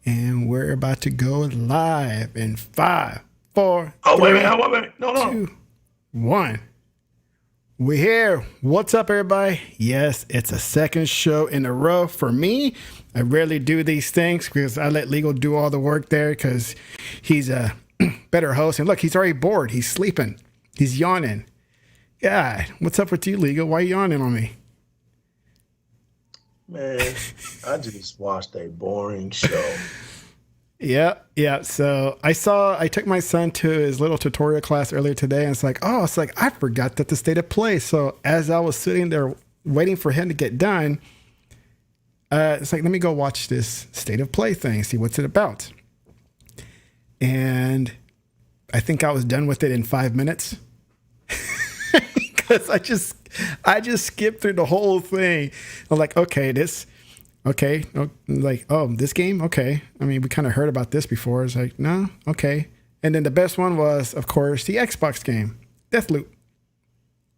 And we're about to go live in 5, 4, Oh, 3, wait a minute. No. 2, 1. We're here. What's up, everybody? Yes, it's a second show in a row for me. I rarely do these things because I let Legal do all the work there because he's a better host. And look, he's already bored. He's sleeping. He's yawning. God, what's up with you, Legal? Why are you yawning on me? Man, I just watched a boring show. Yeah. So I took my son to his little tutorial class earlier today, and it's like I forgot that the state of play. So as I was sitting there waiting for him to get done, it's like, let me go watch this state of play thing, see what's it about. And I think I was done with it in 5 minutes because I just skipped through the whole thing. I'm like, this game, okay. I mean, we kind of heard about this before. It's like, no, okay. And then the best one was, of course, the Xbox game, Deathloop.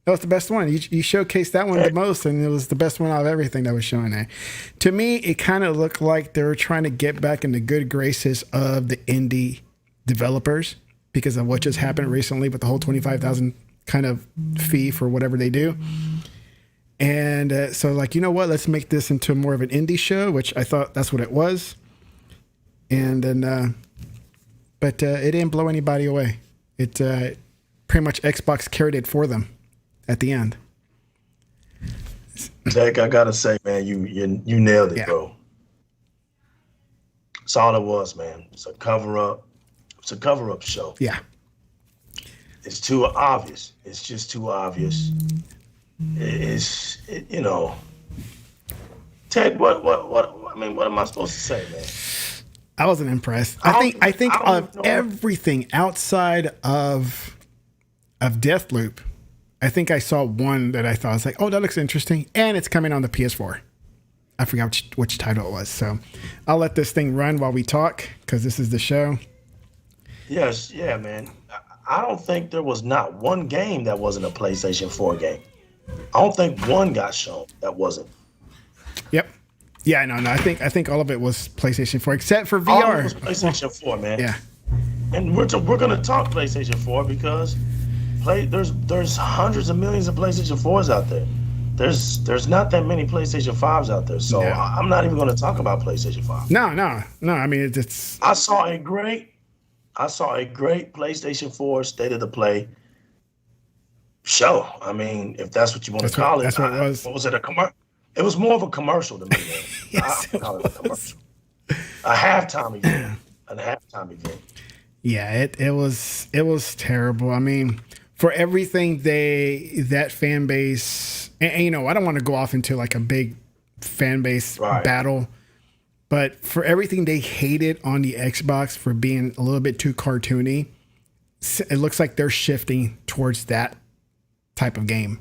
That was the best one. You showcased that one the most, and it was the best one out of everything that was showing there. To me, it kind of looked like they were trying to get back in the good graces of the indie developers because of what just happened recently with the whole $25,000 kind of fee for whatever they do. And so like, you know what, let's make this into more of an indie show, which I thought that's what it was. And then, but it didn't blow anybody away. It pretty much Xbox carried it for them at the end. Tek, I gotta say, man, you nailed it, bro. That's all it was, man. It's a cover-up. It's a cover-up show. Yeah. It's too obvious. It's just too obvious. Tek, what am I supposed to say, man? I wasn't impressed. I think of everything outside of Deathloop, I think I saw one that I thought was like, oh, that looks interesting, and it's coming on the PS4. I forgot which title it was, so I'll let this thing run while we talk because this is the show. Yes, yeah, man. I don't think there was not one game that wasn't a PlayStation 4 game. I don't think one got shown that wasn't. Yep. Yeah, no. I think all of it was PlayStation 4 except for VR. All of it was PlayStation 4, man. Yeah. And we're gonna talk PlayStation 4 because there's hundreds of millions of PlayStation 4s out there. There's not that many PlayStation 5s out there, so I'm not even gonna talk about PlayStation 5. No. I mean, it's. I saw a great PlayStation 4 state of the play show. I mean, if that's what you want to call it. That's what it was. What was it? It was more of a commercial to me. Man. Yes, I call it a commercial. A halftime event. Yeah, it was terrible. I mean, for everything that fan base, and you know, I don't want to go off into like a big fan base battle, but for everything they hated on the Xbox for being a little bit too cartoony, it looks like they're shifting towards that type of game.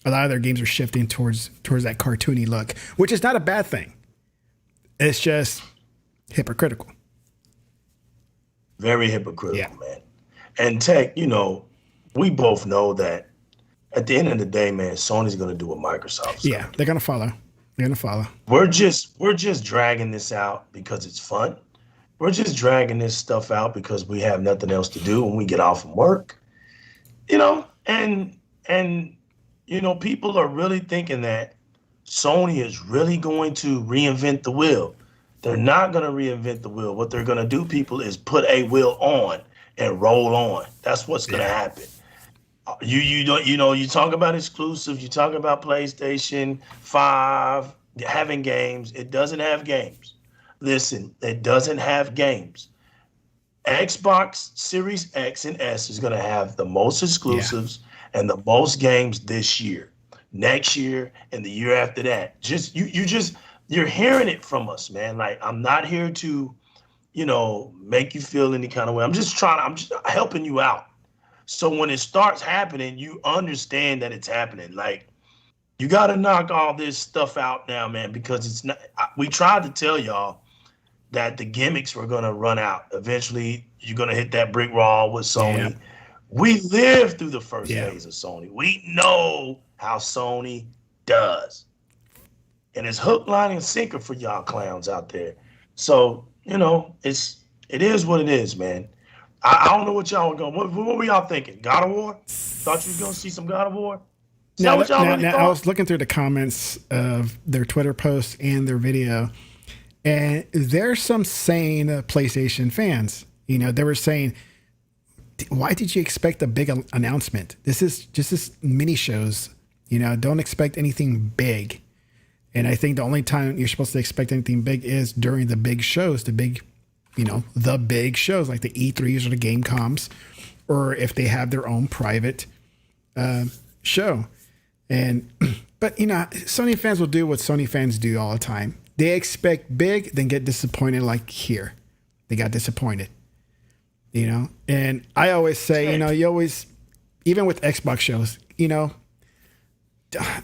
A lot of their games are shifting towards that cartoony look, which is not a bad thing. It's just hypocritical. Very hypocritical, man. And Tek, we both know that at the end of the day, man, Sony's going to do what Microsoft's Yeah, they're going to follow. We're just dragging this out because it's fun. We're just dragging this stuff out because we have nothing else to do when we get off from work. And people are really thinking that Sony is really going to reinvent the wheel. They're not going to reinvent the wheel. What they're going to do, people, is put a wheel on and roll on. That's what's going to happen. You talk about exclusives. You talk about PlayStation 5 having games. It doesn't have games. Listen, it doesn't have games. Xbox Series X and S is going to have the most exclusives and the most games this year, next year, and the year after that. You're hearing it from us, man. Like, I'm not here to, make you feel any kind of way. I'm just helping you out. So when it starts happening, you understand that it's happening. Like, you got to knock all this stuff out now, man, because it's not. We tried to tell y'all that the gimmicks were going to run out. Eventually, you're going to hit that brick wall with Sony. Yeah. We lived through the first phase of Sony. We know how Sony does. And it's hook, line, and sinker for y'all clowns out there. So, it is what it is, man. I don't know what y'all were going. What were y'all thinking? God of War? Thought you was gonna see some God of War? Is that what y'all really Now, I thought? was looking through the comments of their Twitter posts and their video, and there's some sane PlayStation fans. They were saying, why did you expect a big announcement? This is just this mini shows. Don't expect anything big. And I think the only time you're supposed to expect anything big is during the big shows, the big shows like the E3s or the Game Coms, or if they have their own private show. But Sony fans will do what Sony fans do all the time. They expect big, then get disappointed. Like here, they got disappointed. And I always say, you always, even with Xbox shows,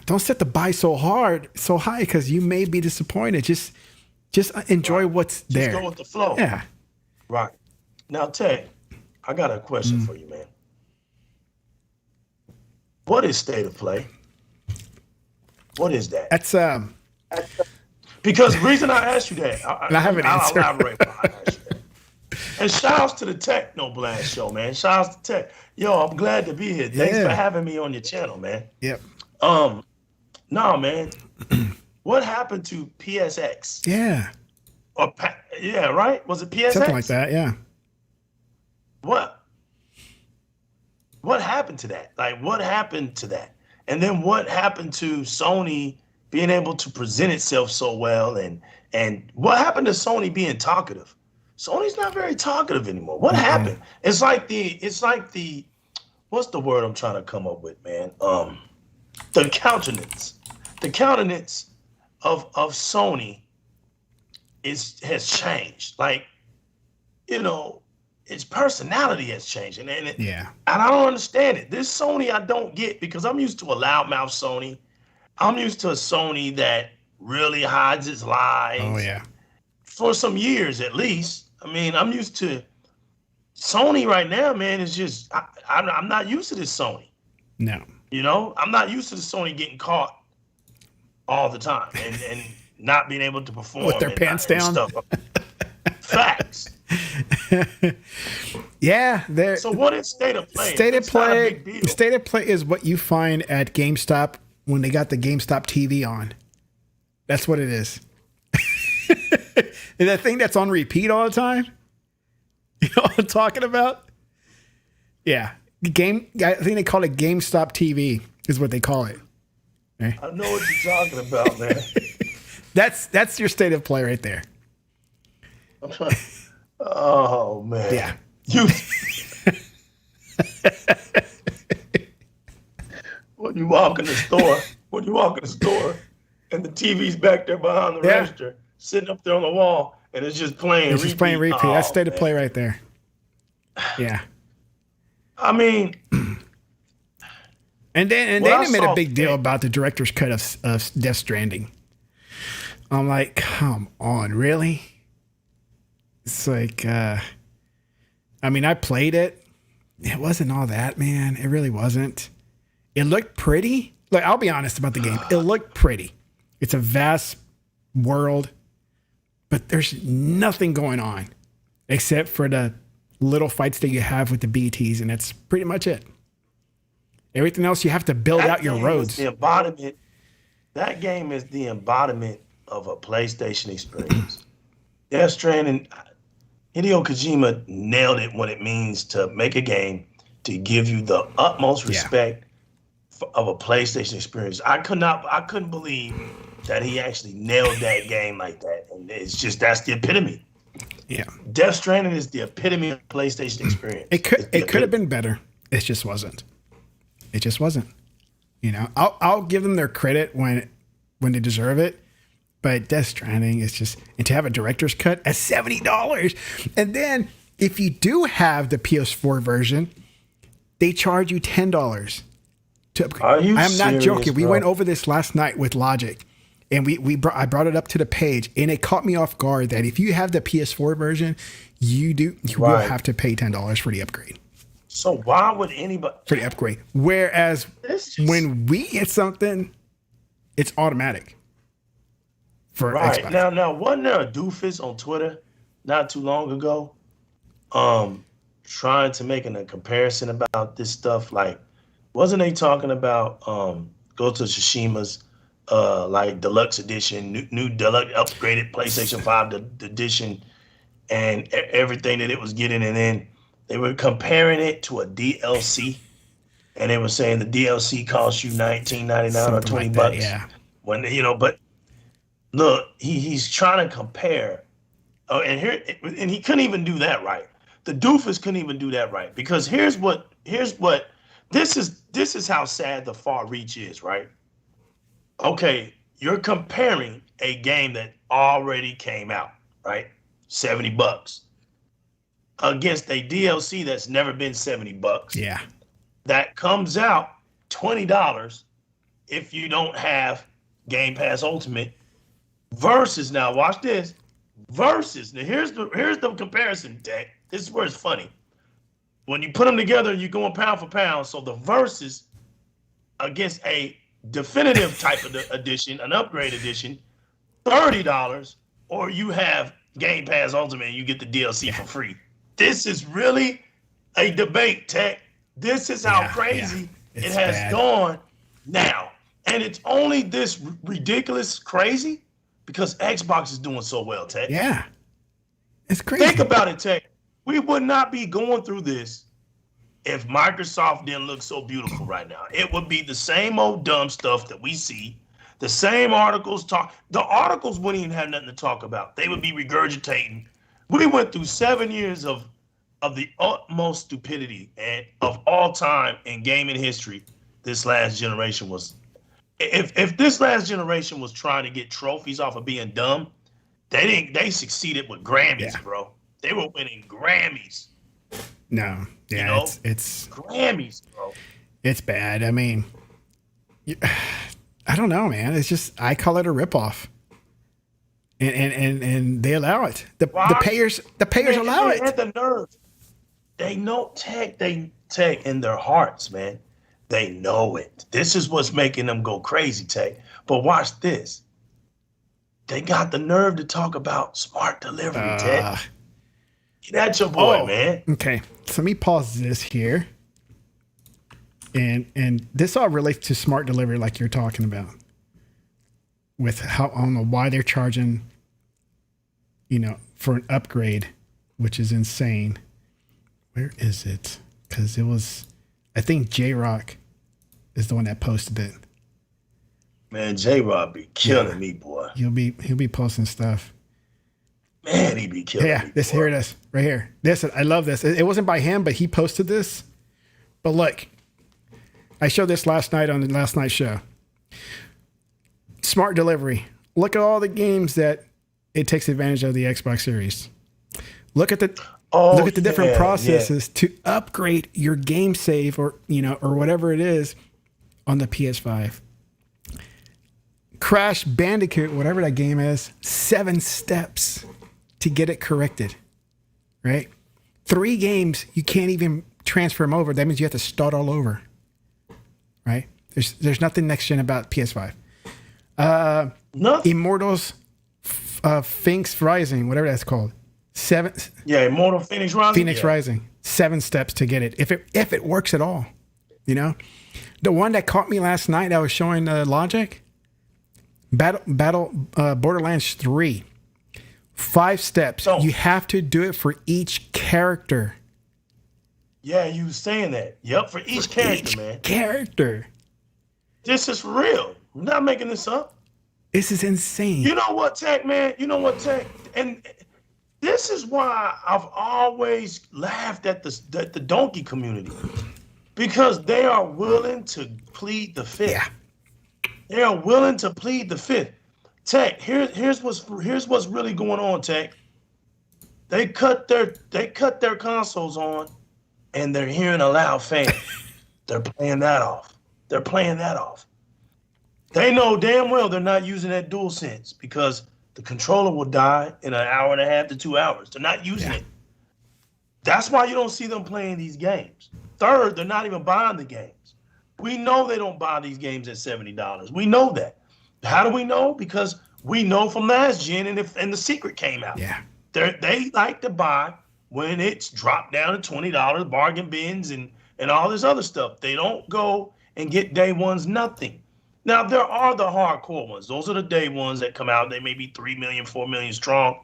don't set the bar so high, because you may be disappointed. Just enjoy what's there. Just go with the flow. Yeah. Right. Now, Ted, I got a question for you, man. What is state of play? What is that? That's Because the reason I asked you that, I have an answer. I'll elaborate why I asked you that. And shout outs to the TeknoBlast show, man. Shout outs to Tech. Yo, I'm glad to be here. Thanks for having me on your channel, man. Yep. No, man. What happened to PSX? Yeah. Yeah, right? Was it PSX? Something like that, yeah. What happened to that? Like, what happened to that? And then what happened to Sony being able to present itself so well? And what happened to Sony being talkative? Sony's not very talkative anymore. What happened? It's like the what's the word I'm trying to come up with, man? The countenance of Sony has changed. Like, its personality has changed. And I don't understand it. This Sony I don't get, because I'm used to a loudmouth Sony. I'm used to a Sony that really hides its lies. Oh, yeah. For some years, at least. I mean, I'm used to Sony right now, man. Is just, I'm not used to this Sony. No. I'm not used to the Sony getting caught all the time and not being able to perform with their pants down. Stuff. Facts. Yeah. So what is state of play? State of play is what you find at GameStop when they got the GameStop TV on. That's what it is. And that thing that's on repeat all the time. You know what I'm talking about? Yeah. I think they call it GameStop TV is what they call it. I know what you're talking about, man. That's your state of play right there. Oh, man. Yeah. When you walk in the store, and the TV's back there behind the register, sitting up there on the wall, and it's just playing. It's just playing repeat. That's state of play right there. Yeah. I mean, and then they made a big deal about the director's cut of Death Stranding. I'm like, come on, really? It's like, I mean, I played it. It wasn't all that, man. It really wasn't. It looked pretty. Like, I'll be honest about the game. It looked pretty. It's a vast world, but there's nothing going on except for the little fights that you have with the BTs, and that's pretty much it. Everything else, you have to build out your roads. That game is the embodiment of a PlayStation experience. Death Stranding, Hideo Kojima nailed it when it means to make a game to give you the utmost respect of a PlayStation experience. I couldn't believe that he actually nailed that game like that. And it's just, that's the epitome. Yeah. Death Stranding is the epitome of PlayStation experience. It could have been better. It just wasn't. It just wasn't. I'll give them their credit when they deserve it. But Death Stranding is just, and to have a director's cut at $70. And then if you do have the PS4 version, they charge you $10 to upgrade. Are you I'm not serious, joking. We bro? went over this last night with Logic, and I brought it up to the page, and it caught me off guard that if you have the PS4 version, you will have to pay $10 for the upgrade. So why would anybody for the upgrade? Whereas when we get something, it's automatic. for Right. Xbox. Now, wasn't there a doofus on Twitter not too long ago, trying to make a comparison about this stuff? Like, wasn't they talking about Ghost of Tsushima's like deluxe edition, new deluxe upgraded PlayStation 5 edition, and everything that it was getting, and then they were comparing it to a DLC, and they were saying the DLC cost you $19.99 or Something 20 like that, bucks yeah. when but look, he's trying to compare. Oh, and he couldn't even do that right. The doofus couldn't even do that right, because here's what this is how sad the far reach is, right? Okay, you're comparing a game that already came out, right? 70 bucks against a DLC that's never been 70 bucks. Yeah. That comes out $20 if you don't have Game Pass Ultimate. Versus, now watch this. Versus, now here's the comparison, Tech. This is where it's funny. When you put them together, you're going pound for pound. So the versus against a definitive type of edition, an upgrade edition, $30, or you have Game Pass Ultimate and you get the DLC for free. This is really a debate, Tech. This is how crazy it has gone now. And it's only this ridiculous crazy because Xbox is doing so well, Tech. Yeah. It's crazy. Think about it, Tech. We would not be going through this if Microsoft didn't look so beautiful right now. It would be the same old dumb stuff that we see. The same articles talk. The articles wouldn't even have nothing to talk about. They would be regurgitating. We went through 7 years of the utmost stupidity and of all time in gaming history. This last generation was. If this last generation was trying to get trophies off of being dumb, they succeeded with Grammys, bro. They were winning Grammys. No, yeah, you know? it's Grammys, bro. It's bad. I mean, I don't know, man. It's just, I call it a ripoff, and they allow it. The payers allow it. They had the nerve. They know Tech in their hearts, man. They know it. This is what's making them go crazy, Tech. But watch this. They got the nerve to talk about smart delivery, Tech. That's your boy, man. Okay, so let me pause this here. And this all relates to smart delivery, like you're talking about. With how, I don't know why they're charging, for an upgrade, which is insane. Where is it? Because it was, I think J-Rock is the one that posted it. Man, J-Rock be killing me, boy. He'll be posting stuff. Man, he be killing me. Yeah, here it is, right here. I love this. It wasn't by him, but he posted this. But look, I showed this last night on the last night's show. Smart delivery. Look at all the games that it takes advantage of the Xbox Series. Look at the different processes to upgrade your game save or whatever it is on the PS5. Crash Bandicoot, whatever that game is, 7 steps to get it corrected, right? 3 games, you can't even transfer them over. That means you have to start all over, right? There's nothing next gen about PS5. Immortals, Phoenix Rising, whatever that's called. 7. Yeah, Immortal Phoenix Rising. Phoenix Rising. 7 steps to get it. If it works at all, The one that caught me last night, I was showing logic. Borderlands 3. 5 steps. So, you have to do it for each character. Yeah, you were saying that. Yep, for each character. This is real. I'm not making this up. This is insane. You know what, Tech, man? You know what, Tech? And this is why I've always laughed at the donkey community. Because they are willing to plead the fifth. Yeah. They are willing to plead the fifth. Tech, here's what's really going on, Tech. They cut their consoles on, and they're hearing a loud fan. They're playing that off. They know damn well they're not using that DualSense because the controller will die in an hour and a half to 2 hours. They're not using it. That's why you don't see them playing these games. Third, they're not even buying the games. We know they don't buy these games at $70. We know that. How do we know? Because we know from last gen, and the secret came out. Yeah. They like to buy when it's dropped down to $20, bargain bins and all this other stuff. They don't go and get day ones, nothing. Now, there are the hardcore ones. Those are the day ones that come out. They may be 3 million, 4 million strong.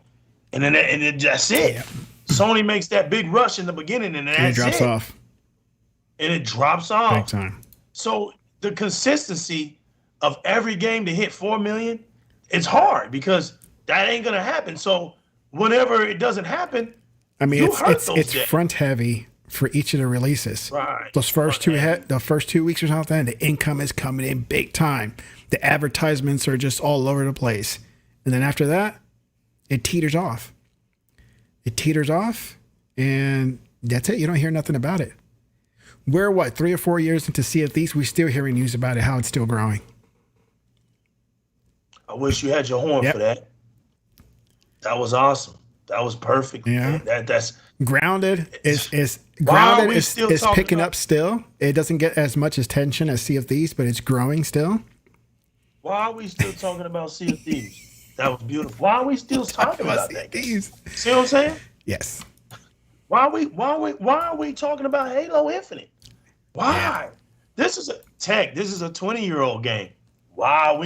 And then that's it. Yep. Sony makes that big rush in the beginning, and that's And it drops off. And it drops off. Big time. So the consistency of every game to hit 4 million, it's hard because that ain't going to happen. So whenever it doesn't happen, I mean, it's days. front heavy for each of the releases. Right. Those first the first 2 weeks or something, the income is coming in big time. The advertisements are just all over the place. And then after that, it teeters off. And that's it. You don't hear nothing about it. We're 3 or 4 years into Sea of Thieves, we're still hearing news about it, how it's still growing. I wish you had your horn for that. That was awesome. That was perfect. Yeah. That's Grounded is picking up still. It doesn't get as much attention as Sea of Thieves, but it's growing still. Why are we still talking about Sea of Thieves? That was beautiful. Why are we still talking about that? See what I'm saying? Yes. Why are we talking about Halo Infinite? Why? Yeah. This is a 20-year-old game. Why are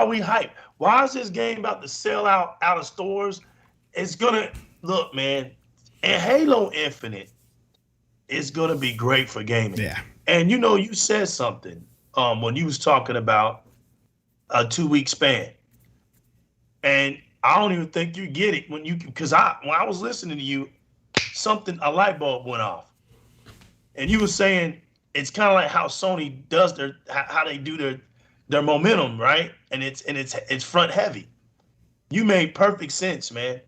we hyped? Why is this game about to sell out of stores? It's gonna look, man, and Halo Infinite is gonna be great for gaming. Yeah. And you said something when you was talking about a 2-week span. And I don't even think you get it when I was listening to you, a light bulb went off. And you were saying it's kind of like how Sony does how they do their momentum, right? And it's front heavy. You made perfect sense, man.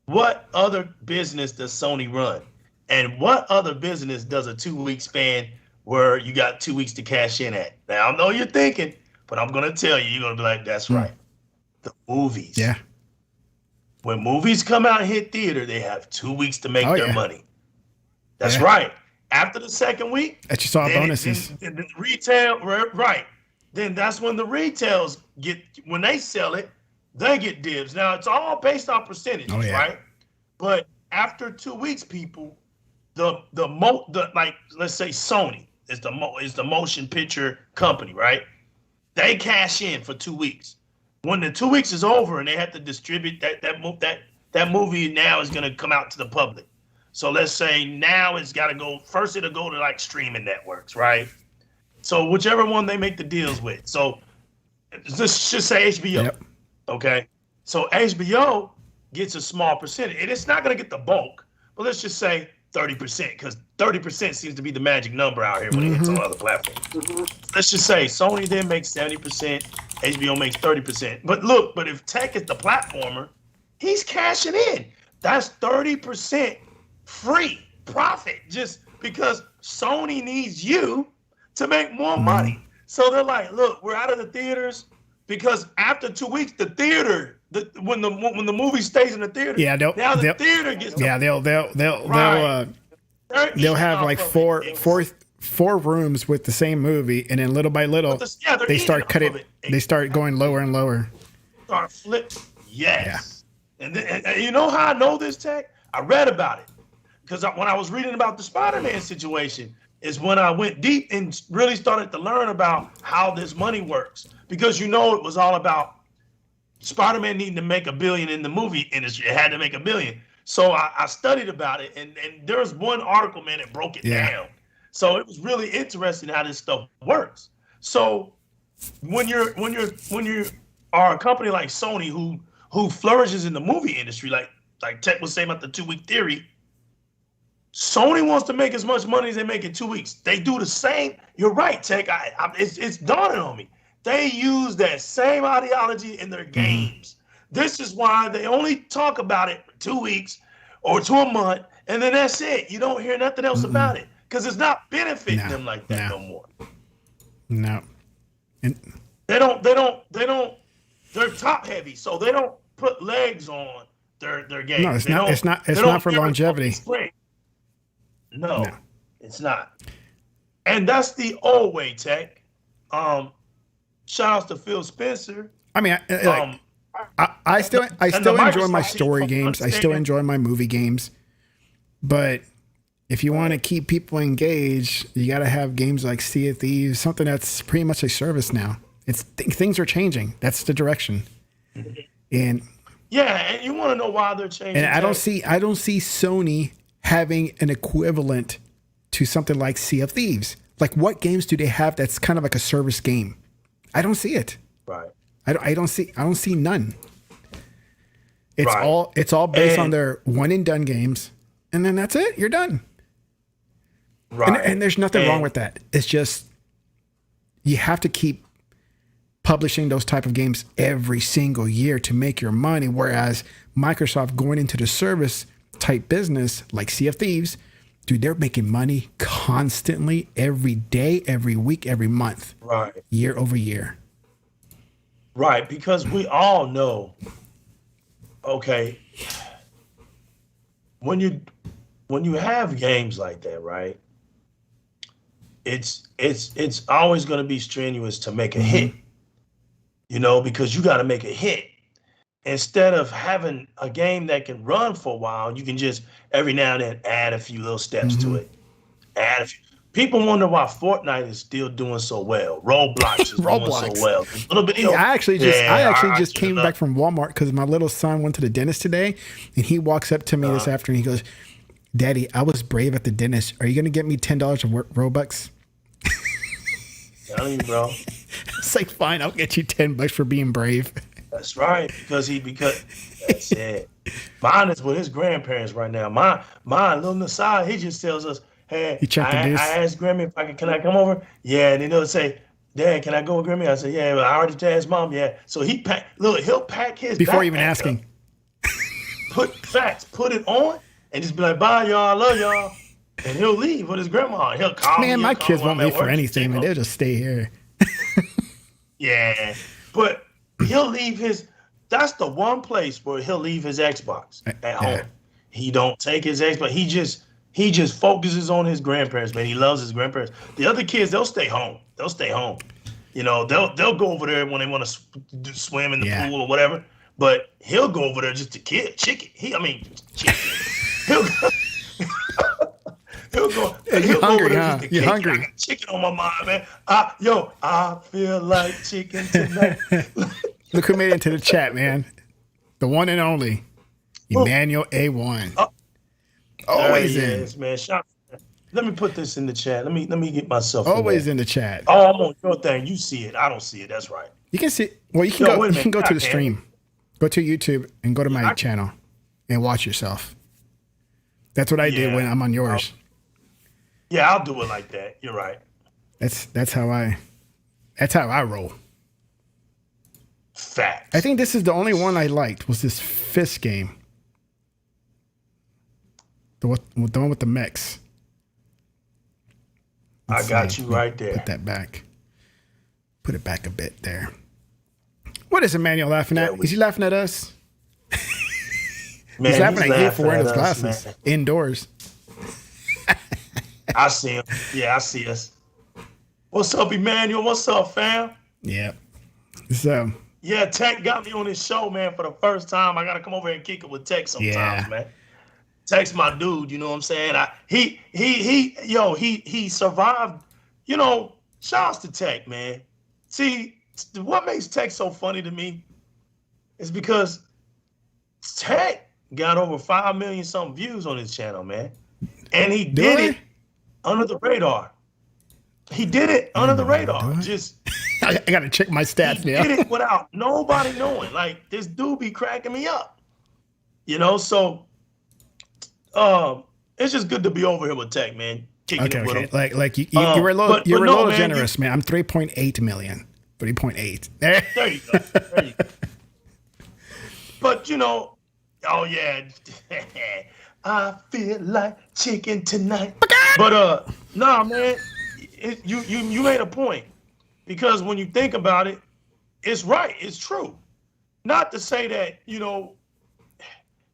What other business does Sony run? And what other business does a 2-week span where you got 2 weeks to cash in at? Now, I know you're thinking, but I'm going to tell you, you're going to be like, that's right. The movies. Yeah. When movies come out and hit theater, they have 2 weeks to make their money. That's right. After the second week, that you saw bonuses. The retail, right? Then that's when the retails when they sell it, they get dibs. Now it's all based on percentages, right? But after 2 weeks, people, like let's say Sony is the motion picture company, right? They cash in for 2 weeks. When the 2 weeks is over and they have to distribute that movie now is going to come out to the public. So let's say now it's got to go first. It'll go to like streaming networks, right? So whichever one they make the deals with. So let's just say HBO. Yep. Okay. So HBO gets a small percentage, and it's not going to get the bulk, but let's just say 30%, because 30% seems to be the magic number out here when it hits on other platforms. Let's just say Sony then makes 70%, HBO makes 30%. But if Tech is the platformer, he's cashing in. That's 30% free profit just because Sony needs you to make more money. So they're like, look, we're out of the theaters because after 2 weeks, the theater, when the movie stays in the theater, the theater gets they'll have like four rooms with the same movie, and then little by little they start cutting. They start going lower and lower. Start flip, yes. Yeah. And you know how I know this, Tech? I read about it because when I was reading about the Spider-Man situation, is when I went deep and really started to learn about how this money works. Because it was all about Spider-Man needing to make $1 billion in the movie industry. It had to make $1 billion. So I studied about it, and there's one article, man, that broke it down. So it was really interesting how this stuff works. So when you are a company like Sony who flourishes in the movie industry, like Tech was saying about the 2 week theory, Sony wants to make as much money as they make in 2 weeks. They do the same. You're right, Tech. It's dawning on me. They use that same ideology in their games. This is why they only talk about it for 2 weeks or to a month, and then that's it. You don't hear nothing else about it because it's not benefiting them like that no more. No. They don't. They're top heavy, so they don't put legs on their games. No, it's not for longevity. No, it's not. And that's the old way, Tech. Shout out to Phil Spencer. I mean, Um, I still and the enjoy my Microsoft team, story from games. I still understanding, enjoy my movie games. But if you want to keep people engaged, you got to have games like Sea of Thieves, something that's pretty much a service now. Things are changing. That's the direction. And yeah, and you want to know why they're changing? I don't see Sony having an equivalent to something like Sea of Thieves. Like, what games do they have that's kind of like a service game? I don't see it. Right. I don't see none. Right. It's all based on their one and done games, and then that's it. You're done. Right. And there's nothing wrong with that. It's just you have to keep publishing those type of games every single year to make your money. Whereas Microsoft going into the service type business like Sea of Thieves, dude, they're making money constantly every day, every week, every month, Right. year over year. Right, because we all know, okay, when you have games like that, right? It's always going to be strenuous to make a hit, because you got to make a hit. Instead of having a game that can run for a while, you can just every now and then add a few little steps to it. Add a few. People wonder why Fortnite is still doing so well. Roblox is doing so well. A little bit. Yeah, I actually just came back from Walmart because my little son went to the dentist today, and he walks up to me this afternoon. He goes, "Daddy, I was brave at the dentist. Are you going to get me $10 of Robux?" Telling you, bro. It's like, fine, I'll get you $10 for being brave. That's right, because that's it. Mine is with his grandparents right now. My little Nasai, he just tells us, "Hey, I asked Grammy if can I come over?" Yeah, and then they'll say, "Dad, can I go with Grammy?" I say, "Yeah, well, I already asked Mom." Yeah, so he'll pack his before even asking. Put it on, and just be like, "Bye, y'all, I love y'all," and he'll leave with his grandma. He'll call me. Man, my kids won't leave for anything, man. They'll just stay here. Yeah, but he'll leave that's the one place where he'll leave his Xbox at home. He don't take his Xbox. He just focuses on his grandparents, man. He loves his grandparents. The other kids, they'll stay home. They'll go over there when they want to swim in the pool or whatever. But he'll go over there just to kill chicken. Chicken. He'll go. You're hungry, huh? You're hungry. I got chicken on my mind, man. I feel like chicken tonight. Look who made it into the chat, man. The one and only Emmanuel A1. Always in, man. Let me put this in the chat. Let me get myself. Always in the chat. Oh, I'm on your thing. You see it. I don't see it. That's right. You can see. Well, you can go. You can go to the stream. Go to YouTube and go to my channel and watch yourself. That's what I do when I'm on yours. I'll do it like that. You're right. That's how I roll. Facts. I think this is the only one I liked was this Fist game. The one with the mechs. I got you right there. Put that back. Put it back a bit there. What is Emmanuel laughing at? Is he laughing at us? Man, he's laughing at you for wearing his us, glasses man. indoors. I see him. Yeah, I see us. What's up, Emmanuel? What's up, fam? Yeah. So. Yeah, Tech got me on his show, man, for the first time. I gotta come over and kick it with Tech sometimes, man. Tech's my dude, you know what I'm saying? He survived. Shouts to Tech, man. See, what makes Tech so funny to me is because Tech got over 5 million something views on his channel, man. And he did it under the radar. He did it under the radar. Just I gotta check my stats now. He did it without nobody knowing. Like, this dude be cracking me up. So it's just good to be over here with Tech, man. Kicking it with him. Like you were a little generous, man. I'm 3.8 million. 3.8. There you go. There you go. But oh yeah. I feel like chicken tonight. But nah, man, you made a point. Because when you think about it, it's right. It's true. Not to say that,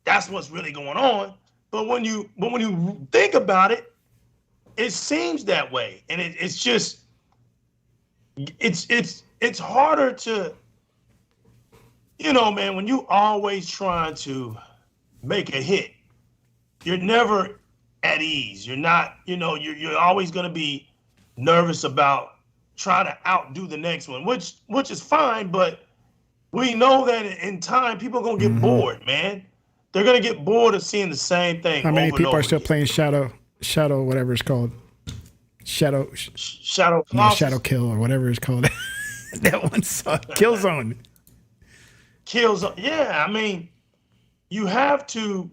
that's what's really going on. But when you think about it, it seems that way. And it's just, it's harder to you know, man, when you always trying to make a hit, you're never at ease. You're not, you're always going to be nervous about trying to outdo the next one, which is fine, but we know that in time people are going to get bored, man. They're going to get bored of seeing the same thing. How many over people and are over still again. playing Shadow, whatever it's called? Shadow Kill or whatever it's called. That one sucked. Killzone. Kills. Yeah, I mean, you have to.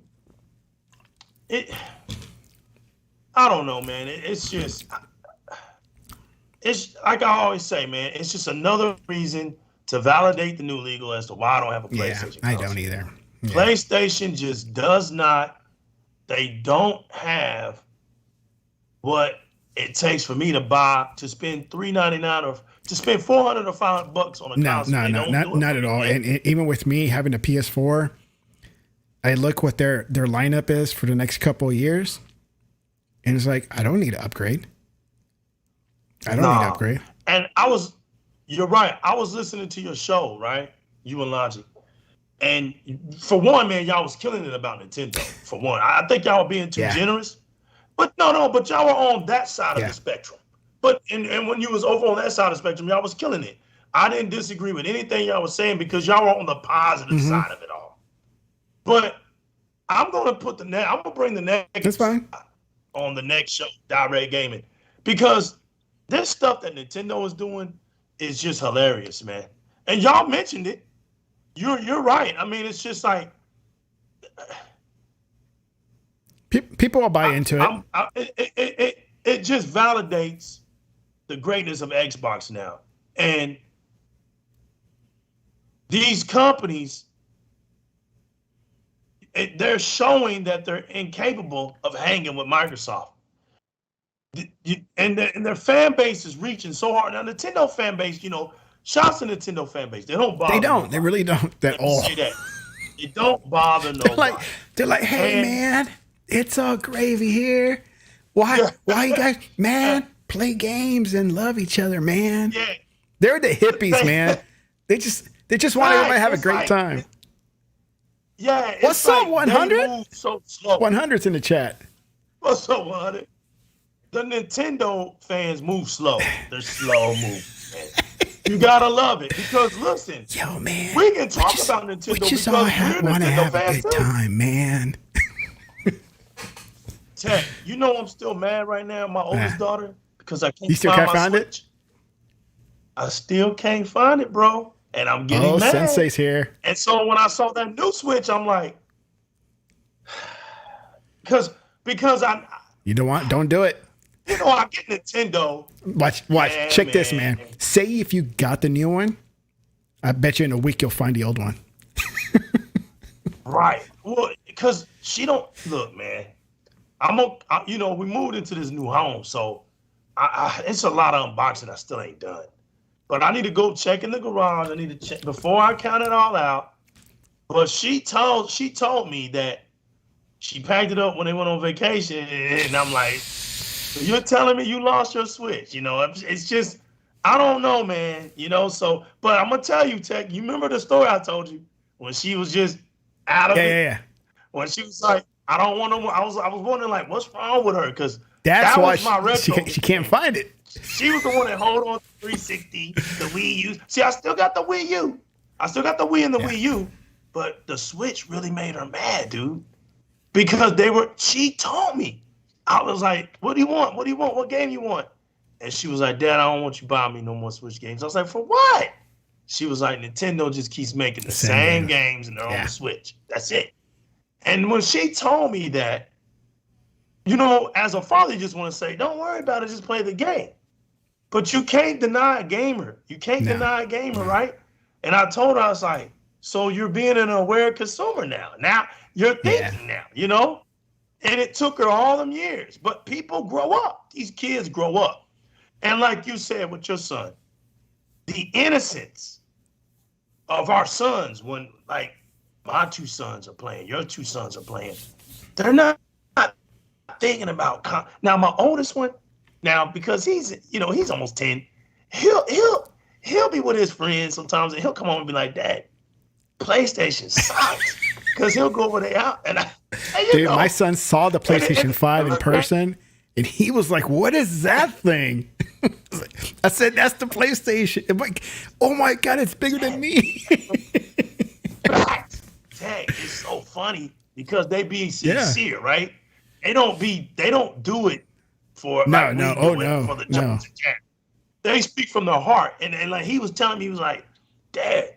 I don't know, man. It's just. It's like I always say, man. It's just another reason to validate the new legal as to why I don't have a PlayStation. Yeah, I don't either. Yeah. PlayStation just does not. They don't have what it takes for me to spend $399 or to spend $400 or $500 on a console. Not at all. And even with me having a PS4, I look what their lineup is for the next couple of years, and it's like I don't need to upgrade. I don't need to upgrade. And you're right. I was listening to your show, right? You and Logic. And for one, man, y'all was killing it about Nintendo. For one, I think y'all were being too generous. But but y'all were on that side of the spectrum. But and when you was over on that side of the spectrum, y'all was killing it. I didn't disagree with anything y'all was saying because y'all were on the positive side of it all. But I'm gonna bring the negative on the next show, Direct Gaming, because this stuff that Nintendo is doing is just hilarious, man. And y'all mentioned it. You're right. I mean, it's just like people will buy into it. It just validates the greatness of Xbox now. And these companies, they're showing that they're incapable of hanging with Microsoft. And their fan base is reaching so hard. Now, Nintendo fan base, shouts to Nintendo fan base. They don't bother. They don't. They really don't at all. Say that. They don't bother nobody. They're like, hey, man, it's all gravy here. Why you guys, man, play games and love each other, man. Yeah. They're the hippies, man. They just want everybody to have a great time. Yeah. What's up, 100? So slow. 100's in the chat. What's up, 100? The Nintendo fans move slow. They're slow moving, man. You gotta love it because listen, yo, man, we can talk about Nintendo we just because all want to have a good time, man. Tech, I'm still mad right now. My oldest daughter because I can't. You still find can't my find Switch. it? I still can't find it, bro, and I'm getting mad. Sensei's here. And so when I saw that new Switch, I'm like, because I. You don't do it. I get Nintendo. Watch. Yeah, Check this, man. Say if you got the new one, I bet you in a week you'll find the old one. Right. Well, because she don't look, man. We moved into this new home, so it's a lot of unboxing I still ain't done. But I need to go check in the garage. I need to check before I count it all out. But she told me that she packed it up when they went on vacation, and I'm like, you're telling me you lost your Switch? It's just, I don't know, man. So, but I'm gonna tell you, Tech. You remember the story I told you when she was just out of it? Yeah. When she was like, I don't want to. I was wondering like, what's wrong with her? Because that's why she can't find it. She was the one that hold on to 360, the Wii U. See, I still got the Wii U. I still got the Wii and the Wii U. But the Switch really made her mad, dude. Because she told me. I was like, what do you want? What do you want? What game you want? And she was like, Dad, I don't want you buying me no more Switch games. I was like, for what? She was like, Nintendo just keeps making the same games and they're on the Switch. That's it. And when she told me that, as a father, you just want to say, don't worry about it, just play the game. But you can't deny a gamer. You can't deny a gamer, right? And I told her, I was like, so you're being an aware consumer now. Now you're thinking now, And it took her all them years. But people grow up. These kids grow up. And like you said with your son, the innocence of our sons when, like, my two sons are playing, your two sons are playing, they're not thinking about now my oldest one, because he's almost 10, he'll be with his friends sometimes and he'll come home and be like, Dad, PlayStation sucks. Because he'll go over there and dude, my son saw the PlayStation 5 in person, and he was like, "What is that thing?" I said, "That's the PlayStation." I'm like, "Oh my god, it's bigger than me." Dang, it's so funny because they be sincere, right? They don't do it for for the jokes. They speak from their heart, and like he was telling me, he was like, "Dad,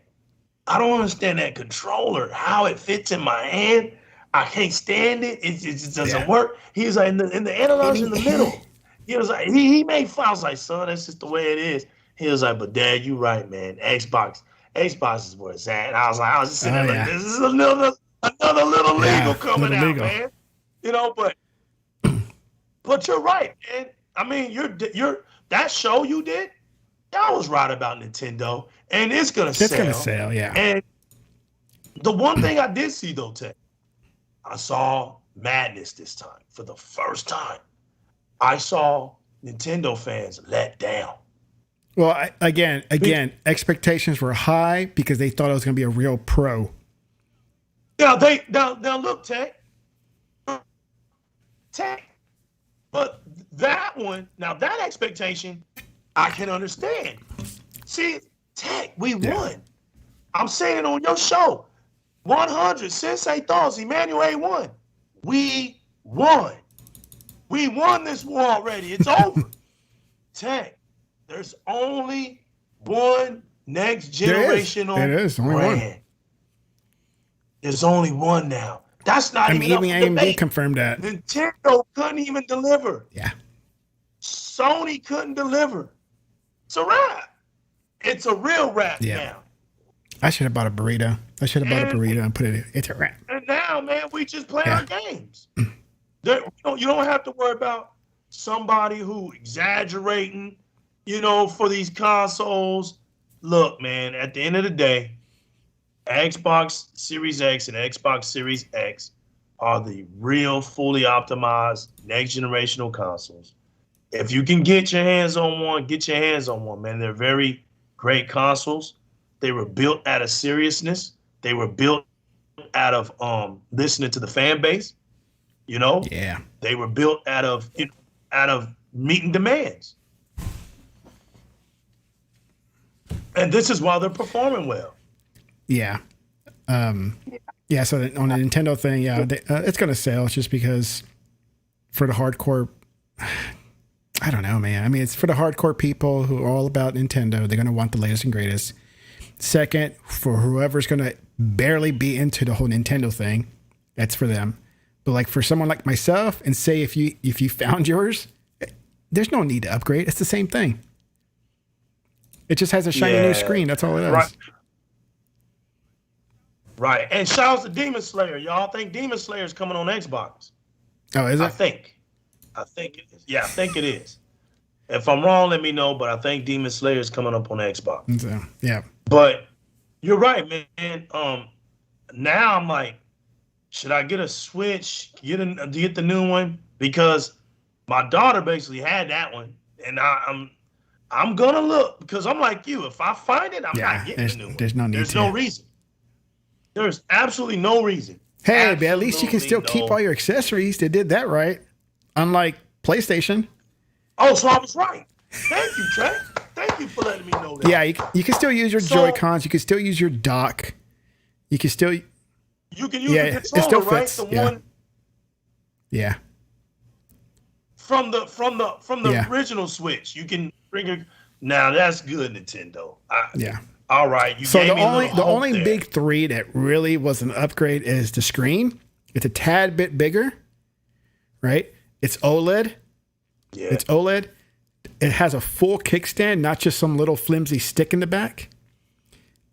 I don't understand that controller, how it fits in my hand. I can't stand it. It just doesn't work." He was like, in the analog's in the middle. He was like, he made fun. I was like, "Son, that's just the way it is." He was like, "But Dad, you right, man. Xbox is where it's at." And I was just sitting there like, this is another little legal coming out, man. You know, but you're right, man. I mean, you're that show you did, y'all was right about Nintendo, and it's gonna sell. It's gonna sell, yeah. And the one thing I did see though, Ted, I saw madness this time for the first time. I saw Nintendo fans let down. Well, again, expectations were high because they thought it was going to be a real pro. Now look, Ted, but that one, now that expectation, I can understand. See, Ted, we won. I'm saying it on your show. 100 Sensei Thoughts, Emmanuel won. We won. We won this war already. It's over. Ted, there's only one next generational brand. There's only one now. That's not even up for debate. AMD confirmed that. Nintendo couldn't even deliver. Yeah. Sony couldn't deliver. It's a wrap. It's a real wrap now. I should have bought a burrito. And put it in. It's a wrap. And now, man, we just play our games. You don't have to worry about somebody who exaggerating, for these consoles. Look, man, at the end of the day, Xbox Series X and Xbox Series X are the real fully optimized next generational consoles. If you can get your hands on one, man. They're very great consoles. They were built out of seriousness. They were built out of listening to the fan base. Yeah. They were built out of meeting demands. And this is why they're performing well. Yeah. So on the Nintendo thing, it's going to sell. It's just because for the hardcore, I don't know, man. I mean, it's for the hardcore people who are all about Nintendo. They're going to want the latest and greatest. Second, for whoever's going to barely be into the whole Nintendo thing, that's for them. But like for someone like myself, and say if you found yours, there's no need to upgrade. It's the same thing. It just has a shiny new screen. That's all it is. Right. And shout out to Demon Slayer. Y'all think Demon Slayer is coming on Xbox? Oh, is it? I think it is. Yeah, I think it is. If I'm wrong, let me know. But I think Demon Slayer is coming up on Xbox. So, yeah. But you're right, man. Now I'm like, should I get a Switch? Get the new one? Because my daughter basically had that one, and I'm gonna look because I'm like you. If I find it, I'm not getting the new one. There's no need. There's no reason. There's absolutely no reason. Hey, but at least you can still keep all your accessories. They did that right, unlike PlayStation. Oh, so I was right. Thank you, Trey. Thank you for letting me know that. Yeah, you can still use your Joy-Cons. You can still use your dock. You can still. You can use the controller, it still right? fits. The one. Yeah. From the original Switch, you can bring it. Now that's good, Nintendo. All right. So the only big three that really was an upgrade is the screen. It's a tad bit bigger, right? It's OLED. Yeah. It's OLED. It has a full kickstand, not just some little flimsy stick in the back.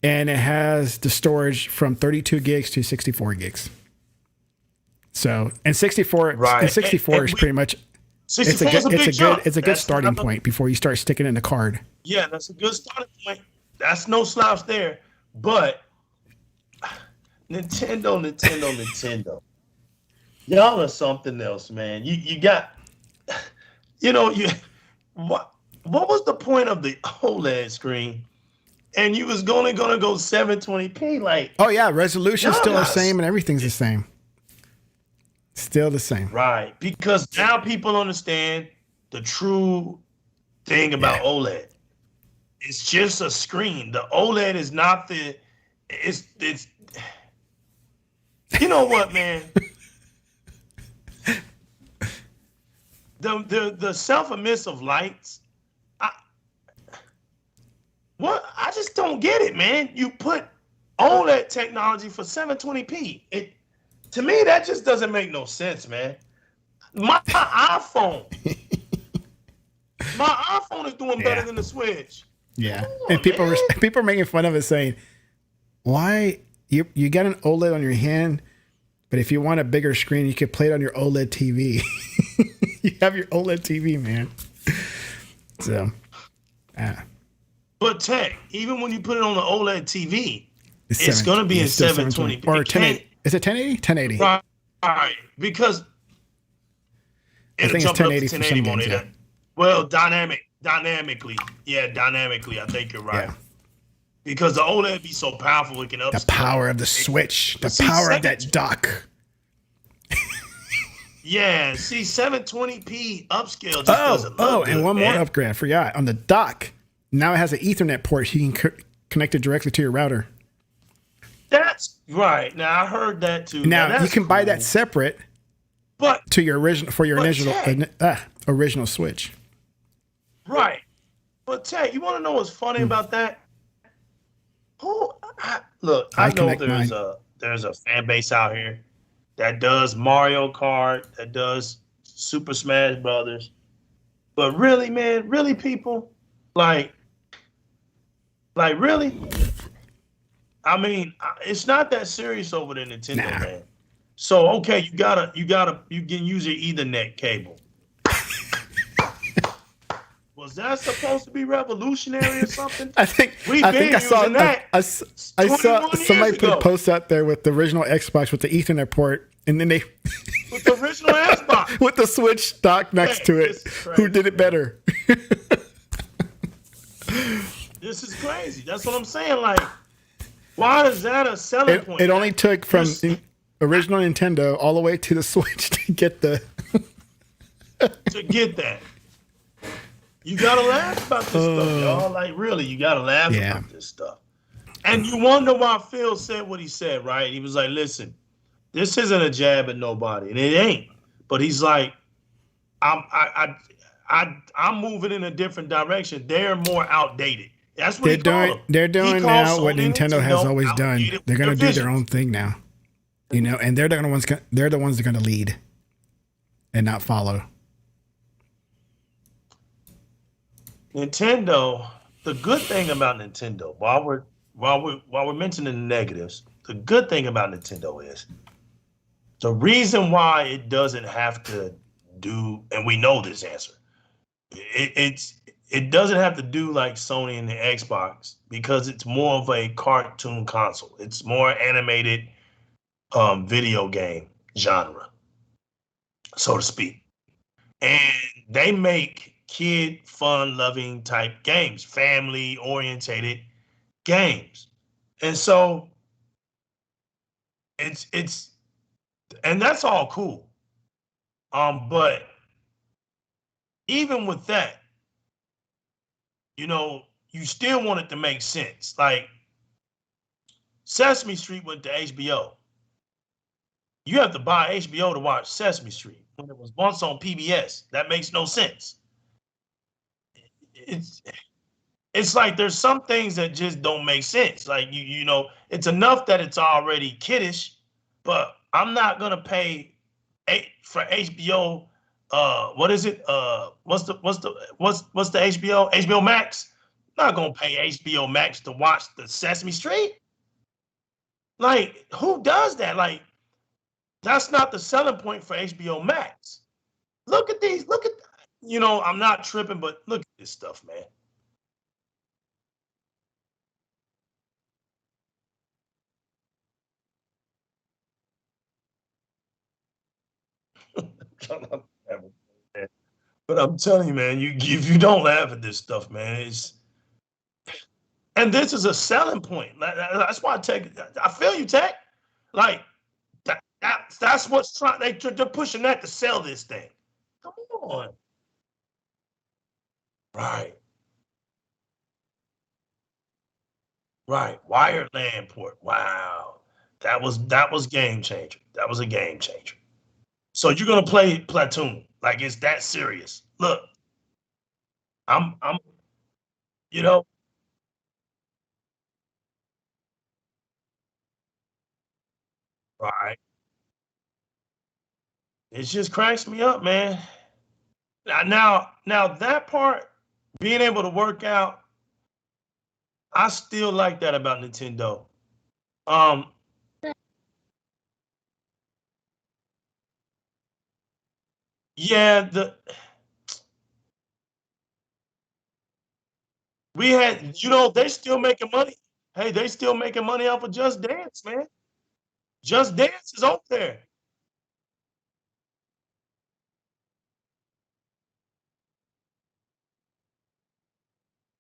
And it has the storage from 32 gigs to 64 gigs. So, and 64 is pretty much. It's a good starting point before you start sticking in the card. Yeah, that's a good starting point. That's no slouch there. But Nintendo. Y'all are something else, man. You got, what was the point of the OLED screen and you was gonna go 720p. Like, Oh yeah, resolution's y'all still the got same and everything's the same. Still the same. right, because now people understand the true thing about Yeah. OLED. It's just a screen. The OLED is not the. It's. You know what, man? The self-emissive lights. I just don't get it, man. You put OLED technology for 720p. To me, that just doesn't make no sense, man. My iPhone is doing better Yeah. than the Switch. Yeah. Come And on, people man. people are making fun of it, saying, why you got an OLED on your hand, but if you want a bigger screen, you could play it on your OLED TV. You have your OLED TV, man. So, But Tech, even when you put it on the OLED TV, it's seven. going to be in It's still 720 or 1080. Is it 1080? 1080. Right, because I it'll think it's jump it up to 1080 for some 1080 on games. it. Yeah. Well, dynamically, I think you're right. Yeah. Because the OLED be so powerful, it can upscale. The power of the Switch. The power of that dock. Yeah, see, 720p upscale just doesn't look good, and one man. more upgrade. I forgot. On the dock, now it has an Ethernet port. You can connect it directly to your router. That's right. Now I heard that too. Now you can buy cool. that separate, but to your original original Switch. Right. But Tech, you want to know what's funny about that? I know there's a fan base out here that does Mario Kart, that does Super Smash Brothers. But really, man, really, people, like really? I mean, it's not that serious over the Nintendo, man. So okay, you can use your Ethernet cable. Was that supposed to be revolutionary or something? I think I saw that. I saw somebody put a post out there with the original Xbox with the Ethernet port, and then they with the original Xbox with the Switch dock next to it. Crazy, who did it better? This is crazy. That's what I'm saying. Like, why is that a selling point? It only took from original Nintendo all the way to the Switch to get the to get that. You gotta laugh about this stuff, y'all. Like, really, you gotta laugh about this stuff. And you wonder why Phil said what he said, right? He was like, "Listen, this isn't a jab at nobody, and it ain't." But he's like, "I'm moving in a different direction. They're more outdated." That's what they're doing now what Nintendo has always done. They're gonna do their own thing now, and they're the ones that are gonna lead and not follow. Nintendo, the good thing about Nintendo, while we're mentioning the negatives, the good thing about Nintendo is the reason why it doesn't have to do, and we know this answer. It doesn't have to do like Sony and the Xbox because it's more of a cartoon console. It's more animated video game genre, so to speak. And they make kid fun loving type games, family orientated games. And so it's and that's all cool. But even with that, you still want it to make sense. Like Sesame Street went to HBO. You have to buy HBO to watch Sesame Street when it was once on PBS. That makes no sense. It's like there's some things that just don't make sense. Like it's enough that it's already kiddish, but I'm not gonna pay for HBO. What is it? What's the HBO? HBO Max. I'm not gonna pay HBO Max to watch the Sesame Street. Like, who does that? Like, that's not the selling point for HBO Max. Look at these. I'm not tripping, but look at this stuff, man. But I'm telling you, man, if you don't laugh at this stuff, man, And this is a selling point. That's why I feel you, Tech. Like that's what's trying. They're pushing that to sell this thing. Come on. Right. Right. Wired LAN port. Wow. That was game changer. That was a game changer. So you're gonna play Platoon. Like it's that serious. Look, I'm you know, right. It just cracks me up, man. Now that part, being able to work out, I still like that about Nintendo. Um, yeah, we had, they still making money. Hey, they still making money off of Just Dance, man. Just Dance is up there.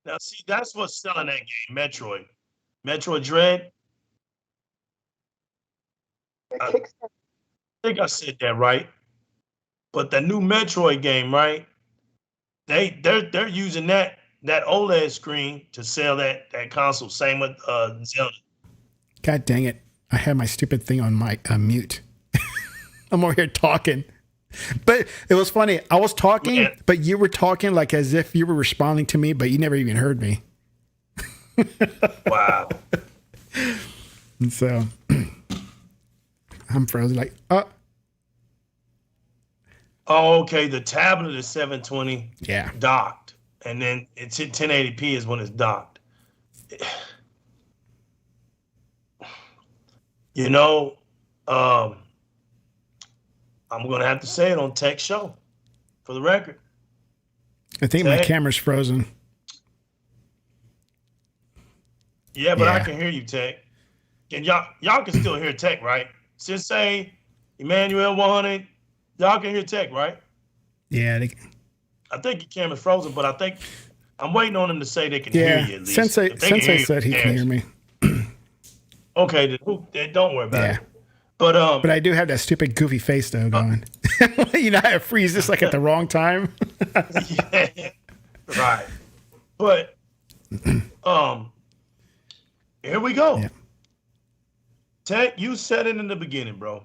Now, see, that's what's selling that game, Metroid Dread. I think I said that right. But the new Metroid game, right? They're using that OLED screen to sell that console. Same with Zelda. God dang it. I had my stupid thing on my mute. I'm over here talking. But it was funny. I was talking, Man. but you were talking like as if you were responding to me, but you never even heard me. Wow. And so I'm frozen like, Oh, okay. The tablet is 720 yeah. docked, and then it's at 1080p is when it's docked. You know, I'm gonna have to say it on Tech Show for the record. I think my camera's frozen. Yeah, but I Yeah. can hear you, Tech. And y'all can still hear Tech, right? Just say Emmanuel 100. Y'all can hear Tech, right? Yeah. I think your camera's frozen, but I think I'm waiting on them to say they can hear you at least. Sensei If they can hear you, said he can hear me. Okay, then don't worry about Yeah. it. But I do have that stupid goofy face though going. You know how it freezes like at the wrong time? yeah, right. But here we go. Yeah. Tech, you said it in the beginning, bro.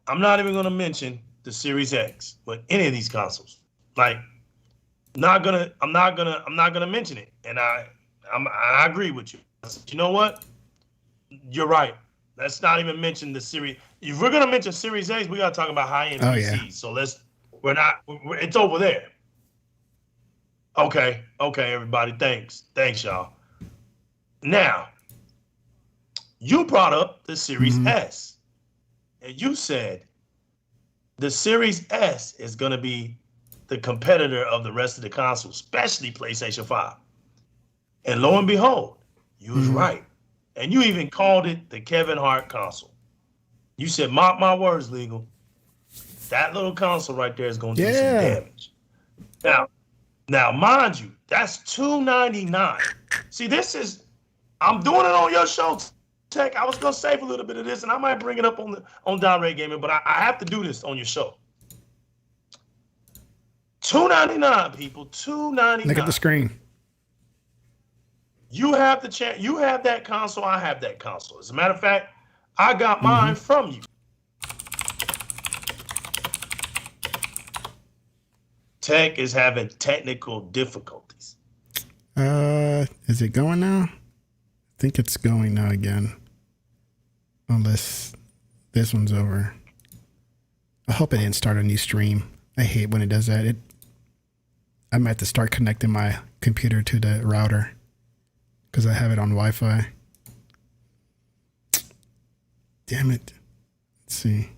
I'm not even gonna mention the Series X with any of these consoles. Like, I'm not gonna mention it. And I agree with you. You know what? You're right. Let's not even mention the Series. If we're gonna mention Series X, we gotta talk about high-end PCs. Yeah. So it's over there. Okay, everybody. Thanks, y'all. Now, you brought up the Series S, and you said the Series S is gonna be the competitor of the rest of the consoles, especially PlayStation 5. And lo and behold, you was right. And you even called it the Kevin Hart console. You said, mark my words, Legal. That little console right there is going to do some damage. Now, mind you, that's $299. See, I'm doing it on your show, Tech. I was going to save a little bit of this, and I might bring it up on Direct Gaming, but I have to do this on your show. $299, people. $299. Look at the screen. You have the chance. You have that console. I have that console. As a matter of fact, I got mine from you. Tech is having technical difficulties. Is it going now? I think it's going now again. Unless this one's over. I hope it didn't start a new stream. I hate when it does that. I might have to start connecting my computer to the router because I have it on Wi-Fi. Damn it. Let's see.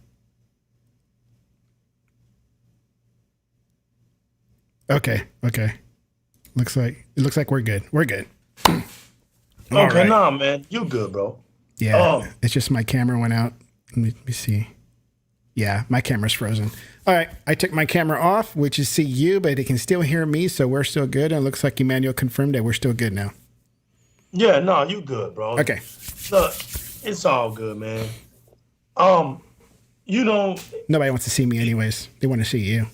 Okay. Looks like we're good. We're good. Okay, right. Nah, man. You good, bro. Yeah. It's just my camera went out. Let me see. Yeah, my camera's frozen. All right, I took my camera off, which is see you, but it can still hear me, so we're still good. And it looks like Emmanuel confirmed that we're still good now. Yeah, no, you good, bro. Okay. Look, it's all good, man. You know, Nobody wants to see me anyways. They want to see you.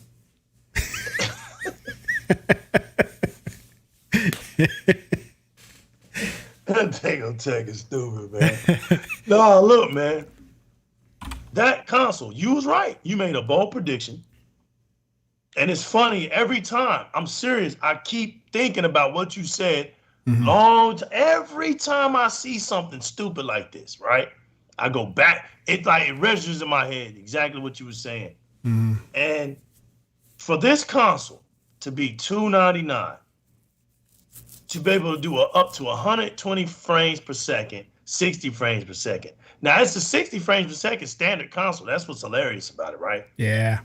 Tech is stupid, man. No, look, man. That console, you was right. You made a bold prediction. And it's funny, every time, I'm serious, I keep thinking about what you said every time I see something stupid like this, right? I go back. It registers in my head exactly what you were saying. And for this console to be $299, to be able to do up to 120 frames per second, 60 frames per second. Now, it's a 60 frames per second standard console. That's what's hilarious about it, right? Yeah.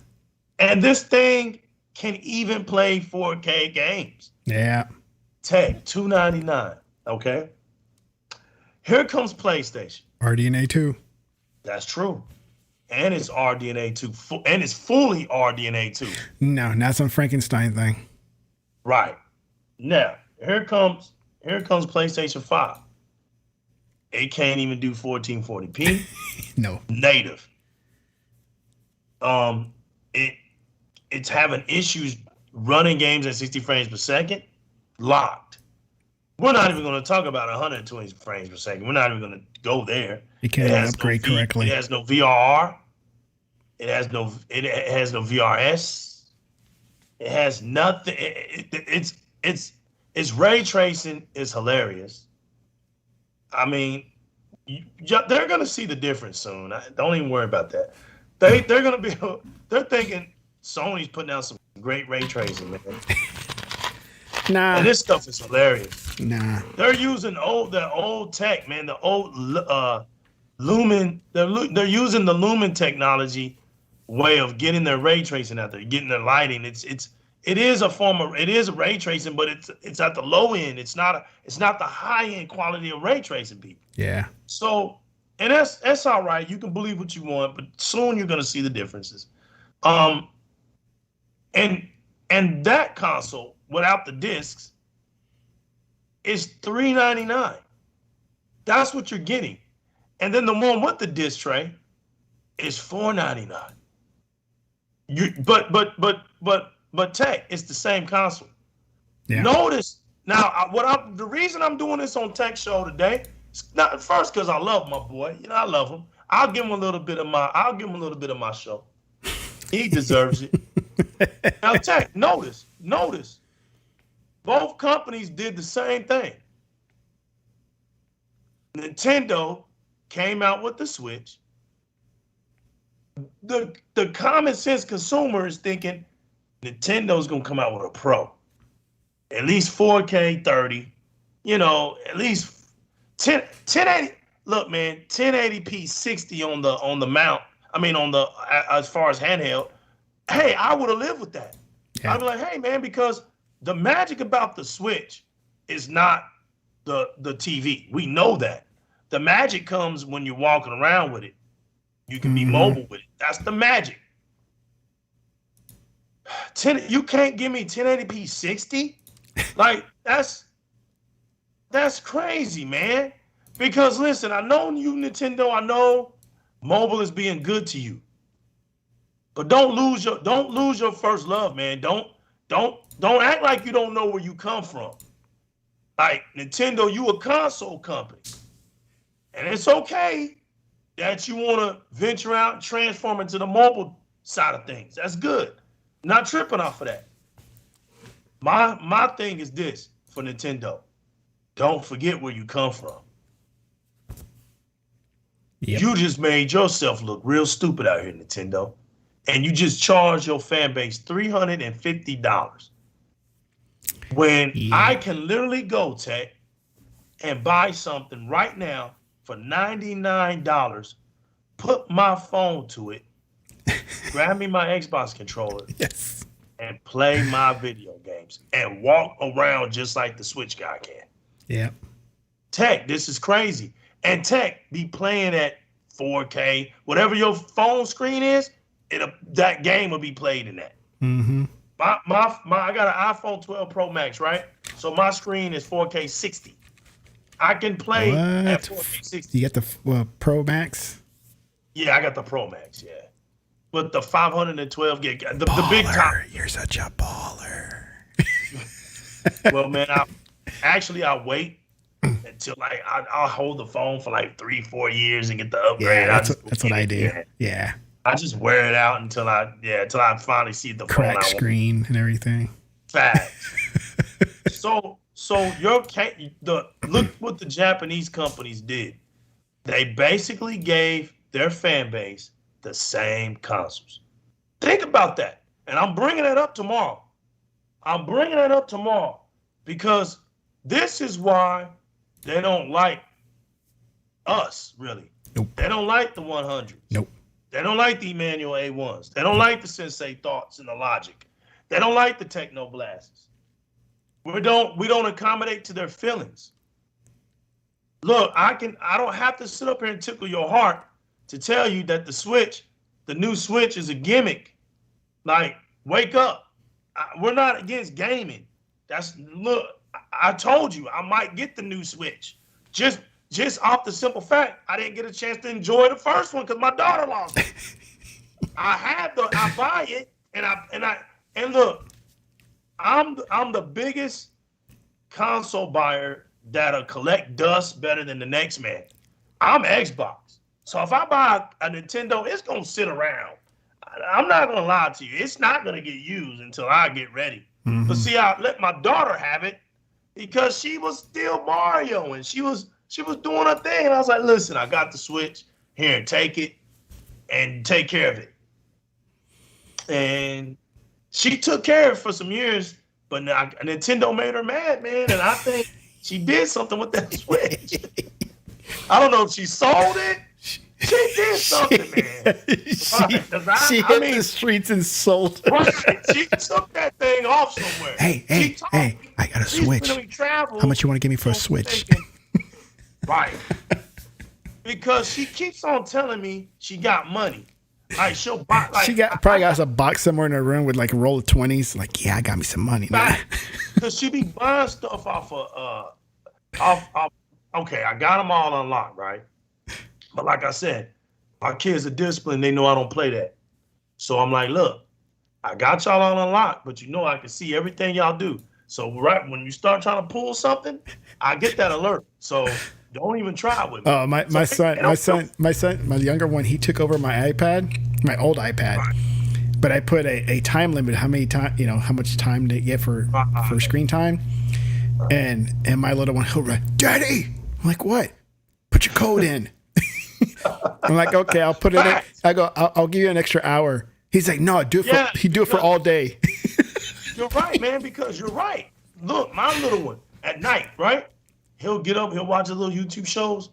And this thing can even play 4K games. Yeah. Tech, $299, okay? Here comes PlayStation. RDNA 2. That's true. And it's RDNA 2. And it's fully RDNA 2. No, not some Frankenstein thing. Right. Now, here comes PlayStation 5. It can't even do 1440p. No. Native. It's having issues running games at 60 frames per second. Locked. We're not even going to talk about 120 frames per second. We're not even going to go there. You can't even upgrade correctly. It has no VRR. It has no VRS. It has nothing. It's ray tracing is hilarious. I mean, they're going to see the difference soon. Don't even worry about that. They're going to be. They're thinking Sony's putting out some great ray tracing, man. Nah. And this stuff is hilarious. Nah. They're using the old tech, man. The old Lumen. They're using the Lumen technology way of getting their ray tracing out there, getting their lighting. It is a ray tracing, but it's at the low end. It's not the high end quality of ray tracing, people. Yeah. So, and that's all right. You can believe what you want, but soon you're gonna see the differences. And that console without the discs is $399. That's what you're getting. And then the one with the disc tray is $499. But Tech, it's the same console. Yeah. Notice now the reason I'm doing this on Tech Show today is not first because I love my boy. You know, I love him. I'll give him a little bit of my show. He deserves it. Now, Tech, notice. Both companies did the same thing. Nintendo came out with the Switch. The common sense consumer is thinking Nintendo's gonna come out with a Pro. At least 4K 30. You know, at least 1080. Look, man, 1080p 60 on the mount. I mean, as far as handheld. Hey, I would have lived with that. Yeah. I'd be like, hey, man, because the magic about the Switch is not the TV. We know that. The magic comes when you're walking around with it. You can be mobile with it. That's the magic. You can't give me 1080p 60? Like, that's crazy, man. Because listen, I know you, Nintendo, I know mobile is being good to you. But don't lose your first love, man. Don't act like you don't know where you come from. Like Nintendo, you a console company. And it's okay that you want to venture out and transform into the mobile side of things. That's good. Not tripping off of that. My thing is this for Nintendo. Don't forget where you come from. Yep. You just made yourself look real stupid out here, Nintendo. And you just charge your fan base $350 when I can literally go, Tech, and buy something right now for $99, put my phone to it, grab me my Xbox controller, yes, and play my video games and walk around just like the Switch guy can. Yeah. Tech, this is crazy. And Tech be playing at 4K, whatever your phone screen is. That game will be played in that. Mm-hmm. I got an iPhone 12 Pro Max, right? So my screen is 4K 60. I can play at What? 4K 60. You get the Pro Max? Yeah, I got the Pro Max. Yeah, but the 512 gig, the big top. You're such a baller. Well, man, I wait until like I'll hold the phone for like 3-4 years and get the upgrade. Yeah, I just that's what I do. Yeah. I just wear it out until I finally see the phone Crack I want. screen and everything. Facts. So look what the Japanese companies did. They basically gave their fan base the same consoles. Think about that. And I'm bringing that up tomorrow. Because this is why they don't like us, really. Nope. They don't like the 100s. Nope. They don't like the Emmanuel A1s. They don't like the Sensei Thoughts and the Logic. They don't like the TeknoBlasts. We don't accommodate to their feelings. Look, I don't have to sit up here and tickle your heart to tell you that the new Switch is a gimmick. Like, wake up. We're not against gaming. Look, I told you I might get the new Switch. Just off the simple fact I didn't get a chance to enjoy the first one because my daughter lost it. I buy it and look, I'm the biggest console buyer that'll collect dust better than the next man. I'm Xbox. So if I buy a Nintendo, it's gonna sit around. I'm not gonna lie to you. It's not gonna get used until I get ready. Mm-hmm. But see, I let my daughter have it because she was still Mario and she was doing her thing. And I was like, listen, I got the Switch. Here, take it and take care of it. And she took care of it for some years, but now Nintendo made her mad, man. And I think she did something with that Switch. I don't know if she sold it. She did something, man. She hit the streets and sold it. Right. She took that thing off somewhere. Hey, I got a Switch. How much you want to give me for a Switch? Right. Because she keeps on telling me she got money. Like she'll buy. Like, she probably got a box somewhere in her room with like a roll of 20s. Like, yeah, I got me some money, man. Because she be buying stuff off of okay, I got them all unlocked, right? But like I said, my kids are disciplined. They know I don't play that. So I'm like, look, I got y'all all unlocked, but you know I can see everything y'all do. So right when you start trying to pull something, I get that alert. So don't even try with me. Oh, my younger one, he took over my iPad, my old iPad. Right. But I put a time limit, how much time they get for screen time. And my little one, he'll run, Daddy! I'm like, what? Put your code in. I'm like, okay, I'll put it in. I go, I'll give you an extra hour. He's like, no, do it for all day. You're right, man, because you're right. Look, my little one at night, right? He'll get up, he'll watch his little YouTube shows,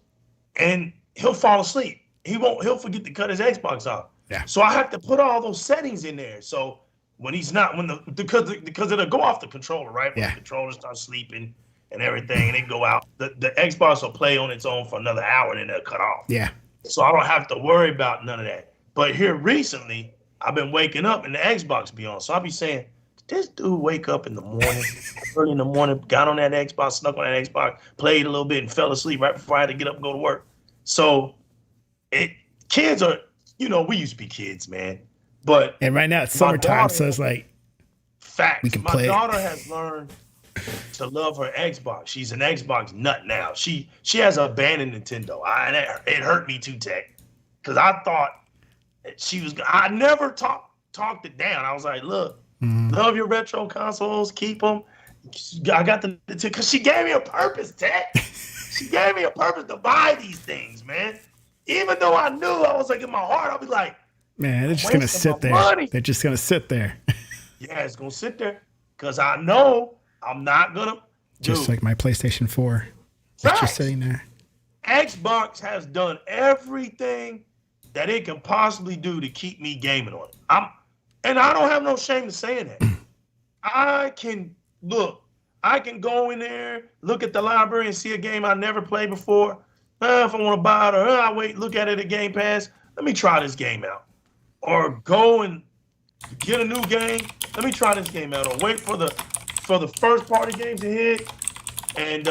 and he'll fall asleep. He'll forget to cut his Xbox off. Yeah. So I have to put all those settings in there. So when he's not, because it'll go off the controller, right? When the controller starts sleeping and everything, and it go out, the Xbox will play on its own for another hour, and then it'll cut off. Yeah. So I don't have to worry about none of that. But here recently, I've been waking up and the Xbox be on. So I'll be saying, this dude wake up in the morning, early in the morning, got on that Xbox, snuck on that Xbox, played a little bit and fell asleep right before I had to get up and go to work. So kids are, we used to be kids, man. And right now it's summertime, so it's like, facts. We can play. My daughter has learned to love her Xbox. She's an Xbox nut now. She has abandoned Nintendo. And it hurt me too, Tech, because I thought she was. I never talked it down. I was like, look, love your retro consoles, keep them. I got because she gave me a purpose, Tech. She gave me a purpose to buy these things, man. Even though I knew, I was like in my heart, I'll be like, man, they're just gonna sit there. Money. They're just gonna sit there. Yeah, it's gonna sit there because I know I'm not gonna. Just like my PlayStation 4. It's just sitting there. Xbox has done everything that it can possibly do to keep me gaming on it. And I don't have no shame in saying that. I can go in there, look at the library and see a game I never played before. If I want to buy it, or I wait, look at it at Game Pass. Let me try this game out. Or go and get a new game. Let me try this game out. Or wait for the first party game to hit. And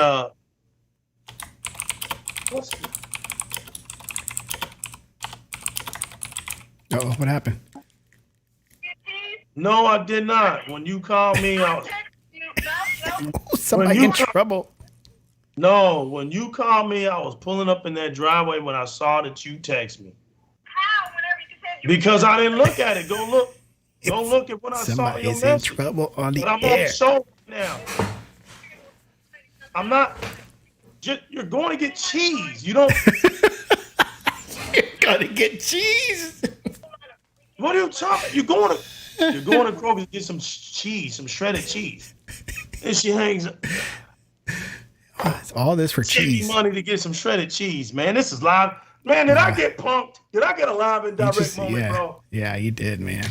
What's... Uh-oh, what happened? No, I did not. When you called me, Oh, somebody in trouble. No, when you called me, I was pulling up in that driveway when I saw that you text me. How? Whenever you said you Because I didn't look at it. Go look. Go look at when I saw your Somebody's in message. trouble on the But I'm air. on the show now. I'm not. You're going to get cheese. You don't. You're gonna get cheese. What are you talking? You're going to Kroger to get some cheese, some shredded cheese. And she hangs. It's all this for cheese. Money to get some shredded cheese, man. This is live. Man, did I get punked? Did I get a live and direct moment, bro? Yeah, you did, man.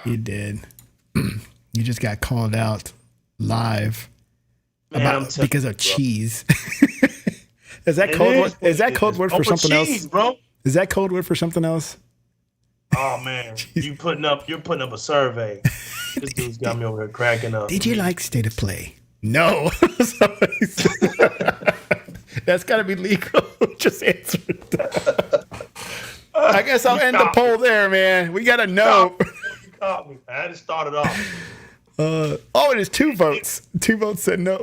You did. You just got called out live because of cheese. Is that code word? Is that code word for something else, bro? Is that code word for something else? Oh man, you're putting up a survey. This dude's got me over here cracking up. Did you like State of Play? No. That's got to be legal. Just answer it. I guess I'll end the poll there, man. We got to know. You caught me. I had to start it off. It is 2 votes. 2 votes said no.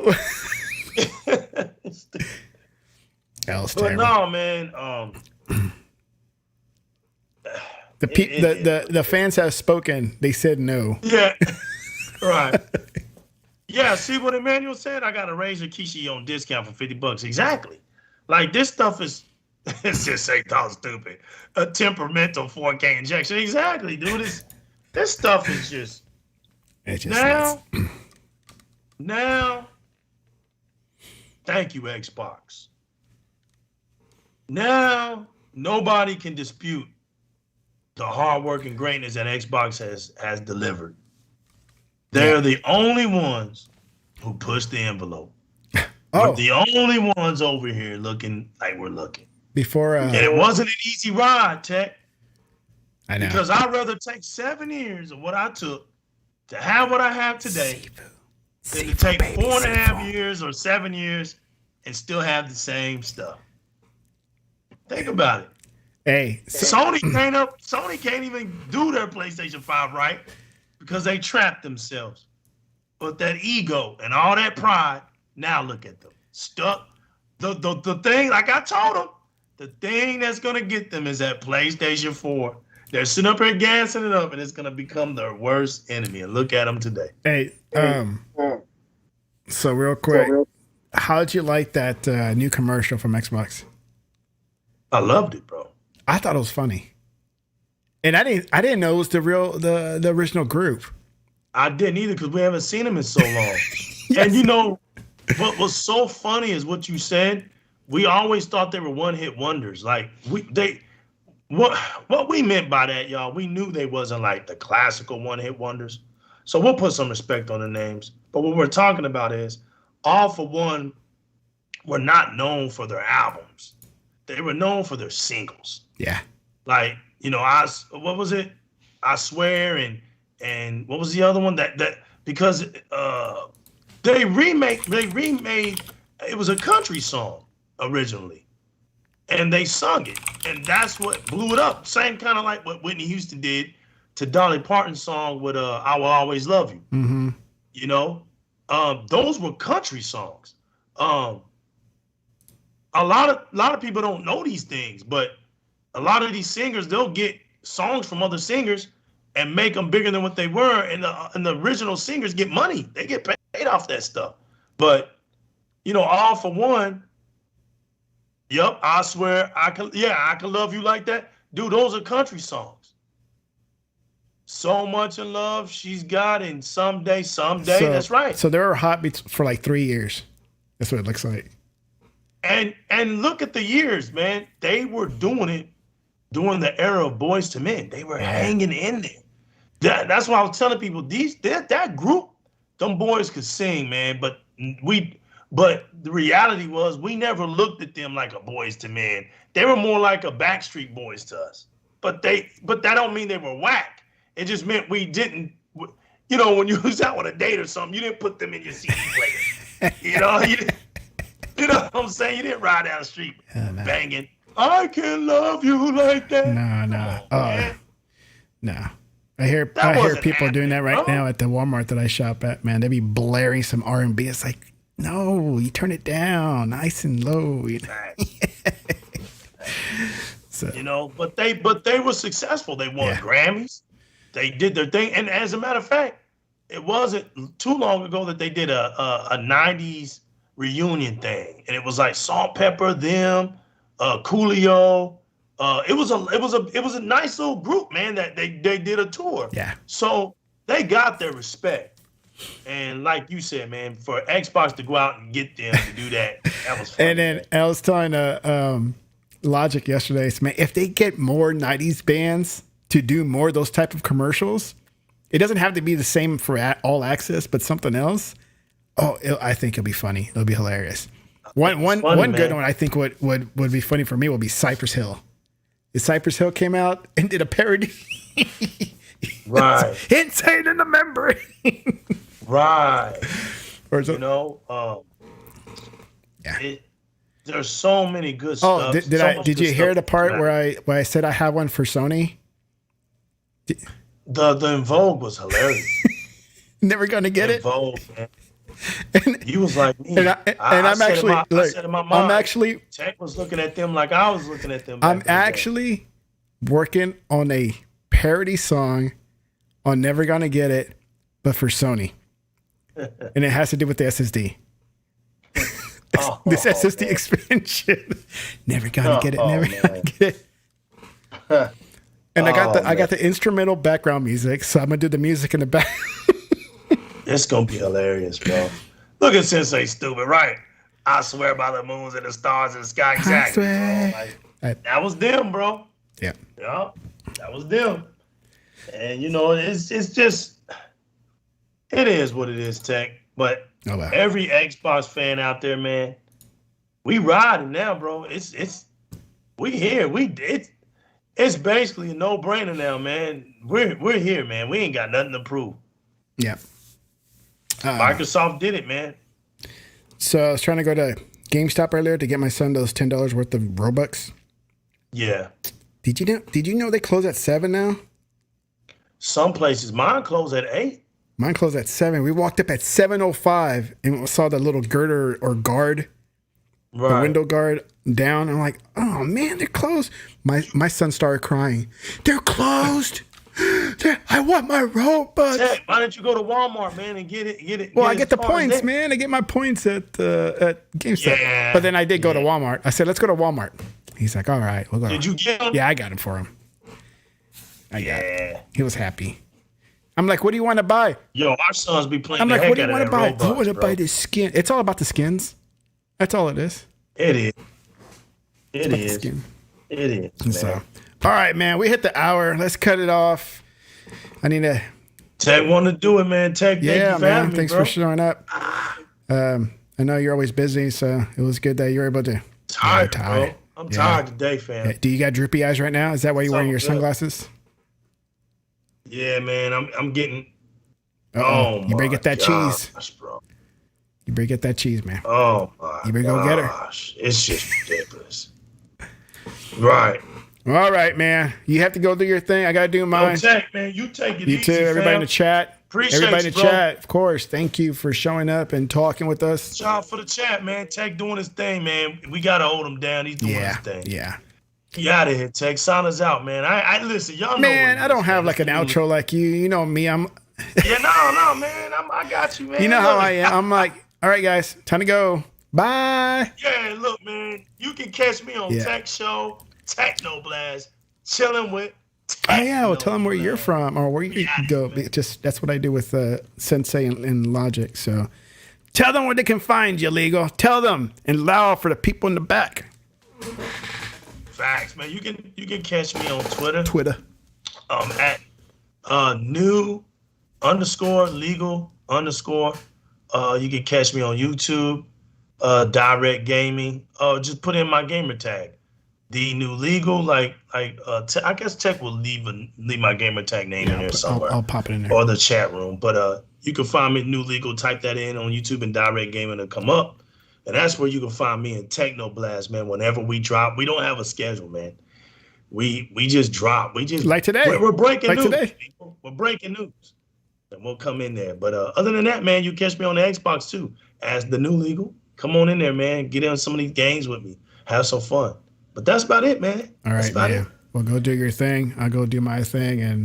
That was But terrible. no, man. The fans have spoken. They said no. Yeah. Right. Yeah, see what Emmanuel said? I got a Razor Kishi on discount for $50. Exactly. Like, this stuff is, it's just say stupid. A temperamental 4K injection. Exactly, dude. This stuff is just, It's just now, thank you, Xbox. Now, nobody can dispute the hard work and greatness that Xbox has delivered. They're the only ones who push the envelope. We're the only ones over here looking like we're looking. Before and it wasn't an easy ride, Tech. I know. Because I'd rather take 7 years of what I took to have what I have today than to take 4.5 years or 7 years and still have the same stuff. Think about it. Hey, Sony can't even do their PlayStation 5 right because they trapped themselves with that ego and all that pride. Now look at them. Stuck. The thing, like I told them, the thing that's going to get them is that PlayStation 4. They're sitting up here gassing it up, and it's going to become their worst enemy. And look at them today. Hey, so real quick, how'd you like that new commercial from Xbox? I loved it, bro. I thought it was funny, and I didn't know it was the original group. I didn't either because we haven't seen them in so long. Yes. And you know what was so funny is what you said. We always thought they were one-hit wonders. Like what we meant by that, y'all. We knew they wasn't like the classical one-hit wonders. So we'll put some respect on the names. But what we're talking about is All For One were not known for their albums. They were known for their singles. Yeah. Like, you know, what was it? I Swear and what was the other one that because they remade it was a country song originally. And they sung it. And that's what blew it up. Same kind of like what Whitney Houston did to Dolly Parton's song with I Will Always Love You. Mm-hmm. You know? Those were country songs. A lot of people don't know these things, but a lot of these singers, they'll get songs from other singers and make them bigger than what they were, and the original singers get money. They get paid off that stuff. But, you know, All For One, yep, I Swear, I Can Love You Like That. Dude, those are country songs. So Much in Love She's Got, and Someday, that's right. So there were hot beats for like 3 years. That's what it looks like. And look at the years, man. They were doing it during the era of Boys to Men. They were hanging in there. That's why I was telling people that group, them boys could sing, man. But the reality was we never looked at them like a Boys to Men. They were more like a Backstreet Boys to us. But that don't mean they were whack. It just meant we didn't. You know, when you was out on a date or something, you didn't put them in your CD player. You know, know what I'm saying? You didn't ride down the street No. banging. I can love you like that. No. Man. No. I hear wasn't people doing that right happening, now at the Walmart that I shop at, man. They be blaring some R&B. It's like, no, you turn it down nice and low. So, You know, but they were successful. They won Grammys. They did their thing. And as a matter of fact, it wasn't too long ago that they did a 90s reunion thing. And it was like Salt Pepper, them, Coolio. It was a nice little group, man, that they did a tour. Yeah. So they got their respect. And like you said, man, for Xbox to go out and get them to do that was fun. And then I was telling Logic yesterday, so, man, if they get more 90s bands to do more of those type of commercials, it doesn't have to be the same for all access, but something else. Oh, I think it'll be funny. It'll be hilarious. One good one I think would be funny for me would be Cypress Hill. If Cypress Hill came out and did a parody. Right. Insane in the membrane. Right. Or so, You know, yeah. There's so many good Oh, stuff. did you hear the part where I said I have one for Sony? The In Vogue was hilarious. Never gonna get In it. Vogue, man. You was like me. I'm actually I said in my mind, Tech was looking at them like I was looking at them. I'm actually working on a parody song on Never Gonna Get It, but for Sony. And it has to do with the SSD. This SSD expansion. Never gonna get it. Never gonna get it. And I got the instrumental background music, so I'm gonna do the music in the back. It's gonna be hilarious, bro. Look at Sensei Stupid, right? I swear by the moons and the stars and the sky. Exactly, bro. Like, that was them, bro. Yeah. Yeah, that was them. And you know, it's just, it is what it is, Tech. But every Xbox fan out there, man, we riding now, bro. We here. It's basically a no-brainer now, man. We're here, man. We ain't got nothing to prove. Yeah. Microsoft did it, man. So I was trying to go to GameStop earlier to get my son those $10 worth of Robux. Yeah. Did you know they close at 7 now? Some places, mine close at 8. Mine closed at 7. We walked up at 7:05 and saw the little girder or guard, the window guard down. I'm like, oh man, they're closed. My son started crying. They're closed. I want my Robux. Tech, why don't you go to Walmart, man, and get it? Well, I get the points, man. I get my points at GameStop. Yeah. But then I did go to Walmart. I said, let's go to Walmart. He's like, all right, we'll go. Did you get them? Yeah, I got them for him. I got it. He was happy. I'm like, what do you want to buy? Yo, our sons be playing. I'm like, what do you want to buy? Robux, I want to buy this skin. It's all about the skins. That's all it is. It is. It is. Man. So, all right, man. We hit the hour. Let's cut it off. I need to. Tech want to do it, man. Tech, yeah, man. me, Thanks bro. for showing up. I know you're always busy, so it was good that you were able to. Tired, bro. I'm tired today, fam. Yeah. Do you got droopy eyes right now? Is that why you're wearing your sunglasses? Yeah, man. I'm getting. Oh, you better get that cheese. Bro. You better get that cheese, man. Oh my! You better go get her. It's just ridiculous. Right. All right, man. You have to go do your thing. I gotta do mine. Tech, man. You take it easy. You too. Everybody in the chat. Appreciate everybody in the bro. chat. Of course. Thank you for showing up and talking with us. Shout out for the chat, man. Tech doing his thing, man. We gotta hold him down. He's doing his thing. Yeah. Get out of here, Tech. Sign us out, man. I listen. Y'all know. Man, I don't have like an outro like you. You know me. I'm. Yeah, no, man. I got you, man. You know how I am. I'm like, all right, guys, time to go. Bye. Yeah, look, man. You can catch me on Tech Show, TeknoBlast, chilling with. Oh yeah, well, tell them where you're from or where you go. Just that's what I do with Sensei and Logic. So tell them where they can find you, Legal. Tell them and loud for the people in the back. Facts, man. You can catch me on Twitter. At new _ legal _ you can catch me on YouTube, Direct Gaming. Just put in my gamer tag, the new legal. I guess Tech will leave my gamer tag name in there somewhere. I'll pop it in there or the chat room. But you can find me new legal. Type that in on YouTube and Direct Gaming to come up. And that's where you can find me in TeknoBlast, man. Whenever we drop, we don't have a schedule, man. We just drop. We just Like today. We're breaking Like news. today. People. We're breaking news, and we'll come in there. But other than that, man, you catch me on the Xbox too as the new legal. Come on in there, man. Get in some of these games with me. Have some fun. But that's about it, man. All That's right, about man. it. Well, go do your thing. I'll go do my thing, and